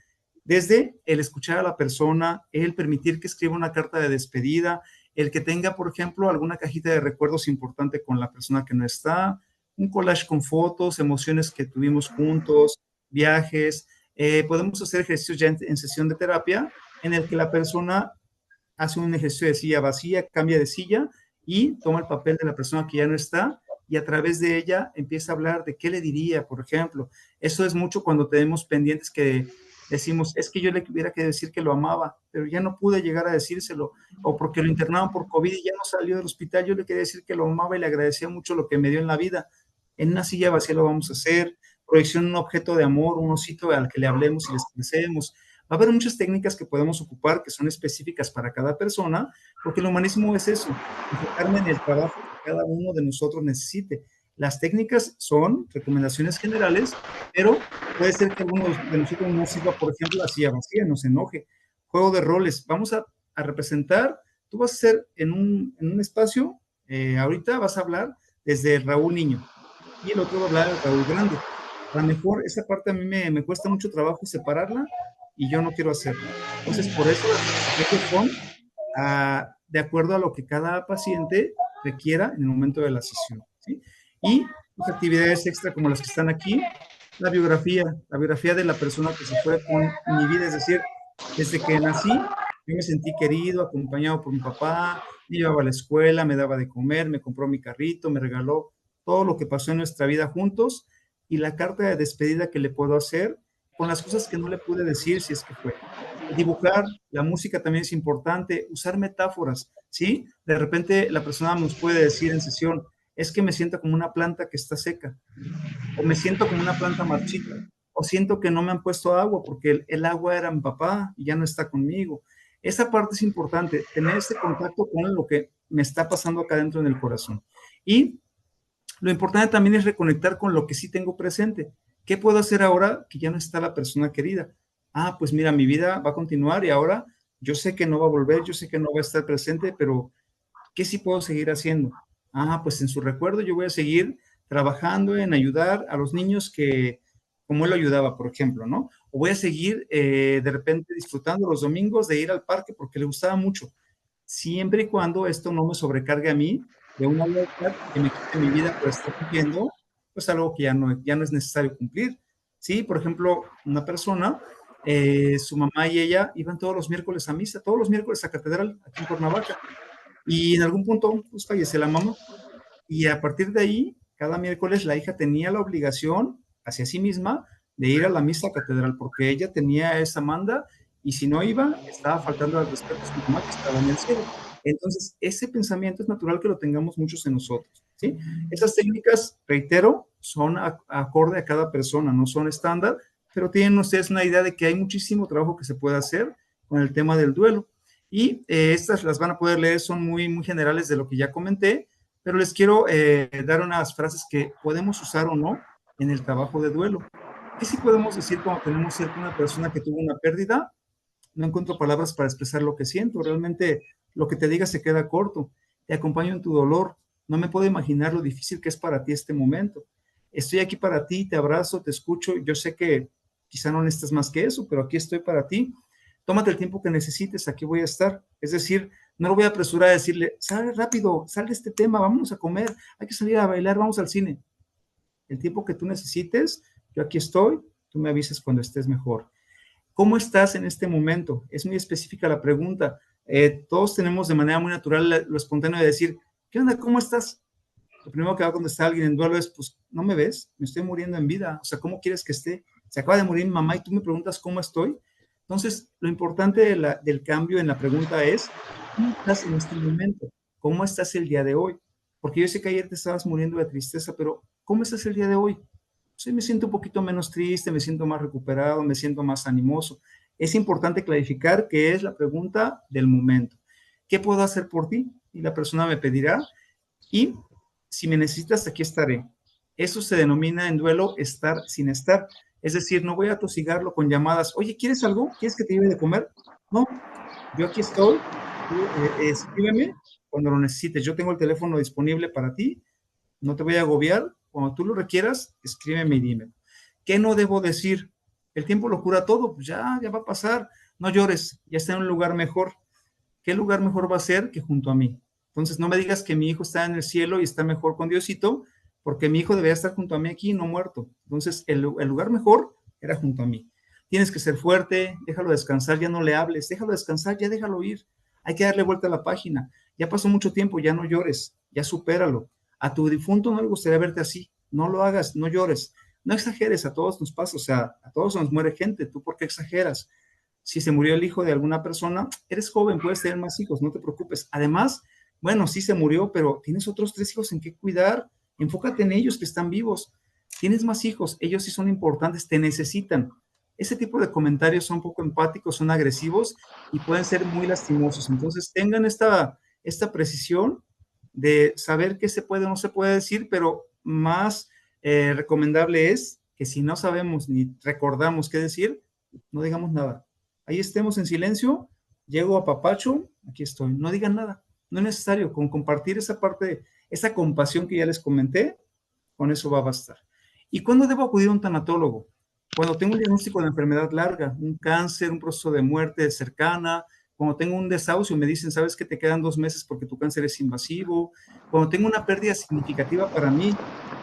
desde el escuchar a la persona, el permitir que escriba una carta de despedida, el que tenga, por ejemplo, alguna cajita de recuerdos importante con la persona que no está, un collage con fotos, emociones que tuvimos juntos, viajes. Podemos hacer ejercicios ya en sesión de terapia en el que la persona hace un ejercicio de silla vacía, cambia de silla y toma el papel de la persona que ya no está y a través de ella empieza a hablar de qué le diría, por ejemplo. Eso es mucho cuando tenemos pendientes que decimos, es que yo le tuviera que decir que lo amaba, pero ya no pude llegar a decírselo, o porque lo internaron por COVID y ya no salió del hospital, yo le quería decir que lo amaba y le agradecía mucho lo que me dio en la vida. En una silla vacía lo vamos a hacer, proyección de un objeto de amor, un osito al que le hablemos y le expresemos. Va a haber muchas técnicas que podemos ocupar que son específicas para cada persona, porque el humanismo es eso, enfocarme en el trabajo que cada uno de nosotros necesite. Las técnicas son recomendaciones generales, pero puede ser que alguno de nosotros no sirva, por ejemplo, la silla vacía, nos enoje. Juego de roles, vamos a representar, tú vas a ser en un espacio, ahorita vas a hablar desde Raúl niño, y el otro va a hablar de Raúl grande. A lo mejor esa parte a mí me cuesta mucho trabajo separarla y yo no quiero hacerlo. Entonces, por eso las estrategias son de acuerdo a lo que cada paciente requiera en el momento de la sesión, ¿sí? Y pues, actividades extra como las que están aquí, la biografía de la persona que se fue con mi vida, es decir, desde que nací, yo me sentí querido, acompañado por mi papá, me llevaba a la escuela, me daba de comer, me compró mi carrito, me regaló todo lo que pasó en nuestra vida juntos y la carta de despedida que le puedo hacer con las cosas que no le pude decir si es que fue. Dibujar, la música también es importante, usar metáforas, ¿sí? De repente la persona nos puede decir en sesión, es que me siento como una planta que está seca, o me siento como una planta marchita, o siento que no me han puesto agua porque el agua era mi papá y ya no está conmigo. Esa parte es importante, tener ese contacto con lo que me está pasando acá dentro en el corazón. Y lo importante también es reconectar con lo que sí tengo presente. ¿Qué puedo hacer ahora que ya no está la persona querida? Ah, pues mira, mi vida va a continuar y ahora yo sé que no va a volver, yo sé que no va a estar presente, pero ¿qué sí puedo seguir haciendo? Ah, pues en su recuerdo yo voy a seguir trabajando en ayudar a los niños que, como él lo ayudaba, por ejemplo, ¿no? O voy a seguir de repente disfrutando los domingos de ir al parque porque le gustaba mucho, siempre y cuando esto no me sobrecargue a mí de una lealtad que me quite mi vida por estar cumpliendo, pues algo que ya no es necesario cumplir. Sí, por ejemplo, una persona, su mamá y ella iban todos los miércoles a misa, todos los miércoles a catedral, aquí en Cuernavaca, y en algún punto, pues falleció la mamá, y a partir de ahí, cada miércoles la hija tenía la obligación hacia sí misma de ir a la misa catedral, porque ella tenía esa manda y si no iba, estaba faltando al respeto a su mamá que estaba en el cielo. Entonces, ese pensamiento es natural que lo tengamos muchos en nosotros, ¿sí? Esas técnicas, reitero, son acorde a cada persona, no son estándar, pero tienen ustedes una idea de que hay muchísimo trabajo que se puede hacer con el tema del duelo. Y estas las van a poder leer, son muy, muy generales de lo que ya comenté, pero les quiero dar unas frases que podemos usar o no en el trabajo de duelo. ¿Qué sí podemos decir cuando tenemos cerca una persona que tuvo una pérdida? No encuentro palabras para expresar lo que siento, realmente lo que te diga se queda corto. Te acompaño en tu dolor, no me puedo imaginar lo difícil que es para ti este momento. Estoy aquí para ti, te abrazo, te escucho, yo sé que quizá no necesitas más que eso, pero aquí estoy para ti. Tómate el tiempo que necesites, aquí voy a estar. Es decir, no lo voy a apresurar a decirle, sal rápido, sal de este tema, vámonos a comer, hay que salir a bailar, vamos al cine. El tiempo que tú necesites, yo aquí estoy, tú me avisas cuando estés mejor. ¿Cómo estás en este momento? Es muy específica la pregunta. Todos tenemos de manera muy natural lo espontáneo de decir, ¿qué onda? ¿Cómo estás? Lo primero que va a contestar alguien en duelo es, pues, ¿no me ves? Me estoy muriendo en vida. O sea, ¿cómo quieres que esté? Se acaba de morir mi mamá y tú me preguntas cómo estoy. Entonces, lo importante del cambio en la pregunta es, ¿cómo estás en este momento? ¿Cómo estás el día de hoy? Porque yo sé que ayer te estabas muriendo de tristeza, pero ¿cómo estás el día de hoy? Sí, me siento un poquito menos triste, me siento más recuperado, me siento más animoso. Es importante clarificar que es la pregunta del momento. ¿Qué puedo hacer por ti? Y la persona me pedirá, y si me necesitas, aquí estaré. Eso se denomina en duelo estar sin estar. Es decir, no voy a tosigarlo con llamadas. Oye, ¿quieres algo? ¿Quieres que te lleve de comer? No, yo aquí estoy. Tú, escríbeme cuando lo necesites. Yo tengo el teléfono disponible para ti. No te voy a agobiar. Cuando tú lo requieras, escríbeme y dime. ¿Qué no debo decir? El tiempo lo cura todo. Pues ya va a pasar. No llores. Ya está en un lugar mejor. ¿Qué lugar mejor va a ser que junto a mí? Entonces, no me digas que mi hijo está en el cielo y está mejor con Diosito, porque mi hijo debería estar junto a mí aquí, no muerto. Entonces, el lugar mejor era junto a mí. Tienes que ser fuerte, déjalo descansar, ya no le hables, déjalo descansar, ya déjalo ir. Hay que darle vuelta a la página. Ya pasó mucho tiempo, ya no llores, ya supéralo. A tu difunto no le gustaría verte así. No lo hagas, no llores. No exageres, a todos nos pasa, o sea, a todos nos muere gente. ¿Tú por qué exageras? Si se murió el hijo de alguna persona, eres joven, puedes tener más hijos, no te preocupes. Además, bueno, sí se murió, pero tienes otros 3 hijos en qué cuidar. Enfócate en ellos que están vivos. Tienes más hijos, ellos sí son importantes, te necesitan. Ese tipo de comentarios son poco empáticos, son agresivos y pueden ser muy lastimosos. Entonces, tengan esta precisión de saber qué se puede o no se puede decir, pero más recomendable es que si no sabemos ni recordamos qué decir, no digamos nada. Ahí estemos en silencio, llego a papacho, aquí estoy, no digan nada. No es necesario, con compartir esa parte, esa compasión que ya les comenté, con eso va a bastar. ¿Y cuándo debo acudir a un tanatólogo? Cuando tengo un diagnóstico de enfermedad larga, un cáncer, un proceso de muerte cercana, cuando tengo un desahucio, me dicen, sabes que te quedan 2 meses porque tu cáncer es invasivo, cuando tengo una pérdida significativa para mí,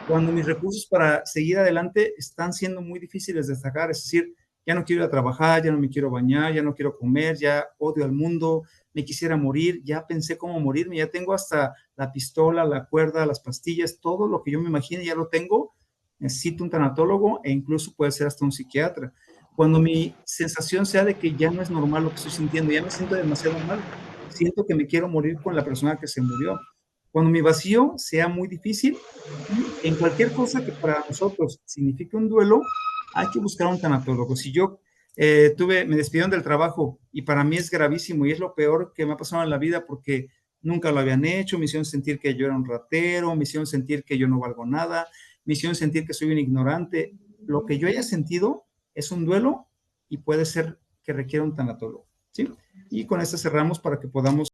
cuando mis recursos para seguir adelante están siendo muy difíciles de sacar, es decir, ya no quiero ir a trabajar, ya no me quiero bañar, ya no quiero comer, ya odio al mundo, me quisiera morir, ya pensé cómo morirme, ya tengo hasta la pistola, la cuerda, las pastillas, todo lo que yo me imagine ya lo tengo, necesito un tanatólogo e incluso puede ser hasta un psiquiatra. Cuando mi sensación sea de que ya no es normal lo que estoy sintiendo, ya me siento demasiado mal, siento que me quiero morir con la persona que se murió. Cuando mi vacío sea muy difícil y en cualquier cosa que para nosotros signifique un duelo, hay que buscar un tanatólogo. Si yo me despidieron del trabajo y para mí es gravísimo y es lo peor que me ha pasado en la vida porque nunca lo habían hecho, me hicieron sentir que yo era un ratero, me hicieron sentir que yo no valgo nada, me hicieron sentir que soy un ignorante. Lo que yo haya sentido es un duelo y puede ser que requiera un tanatólogo, ¿sí? Y con esto cerramos para que podamos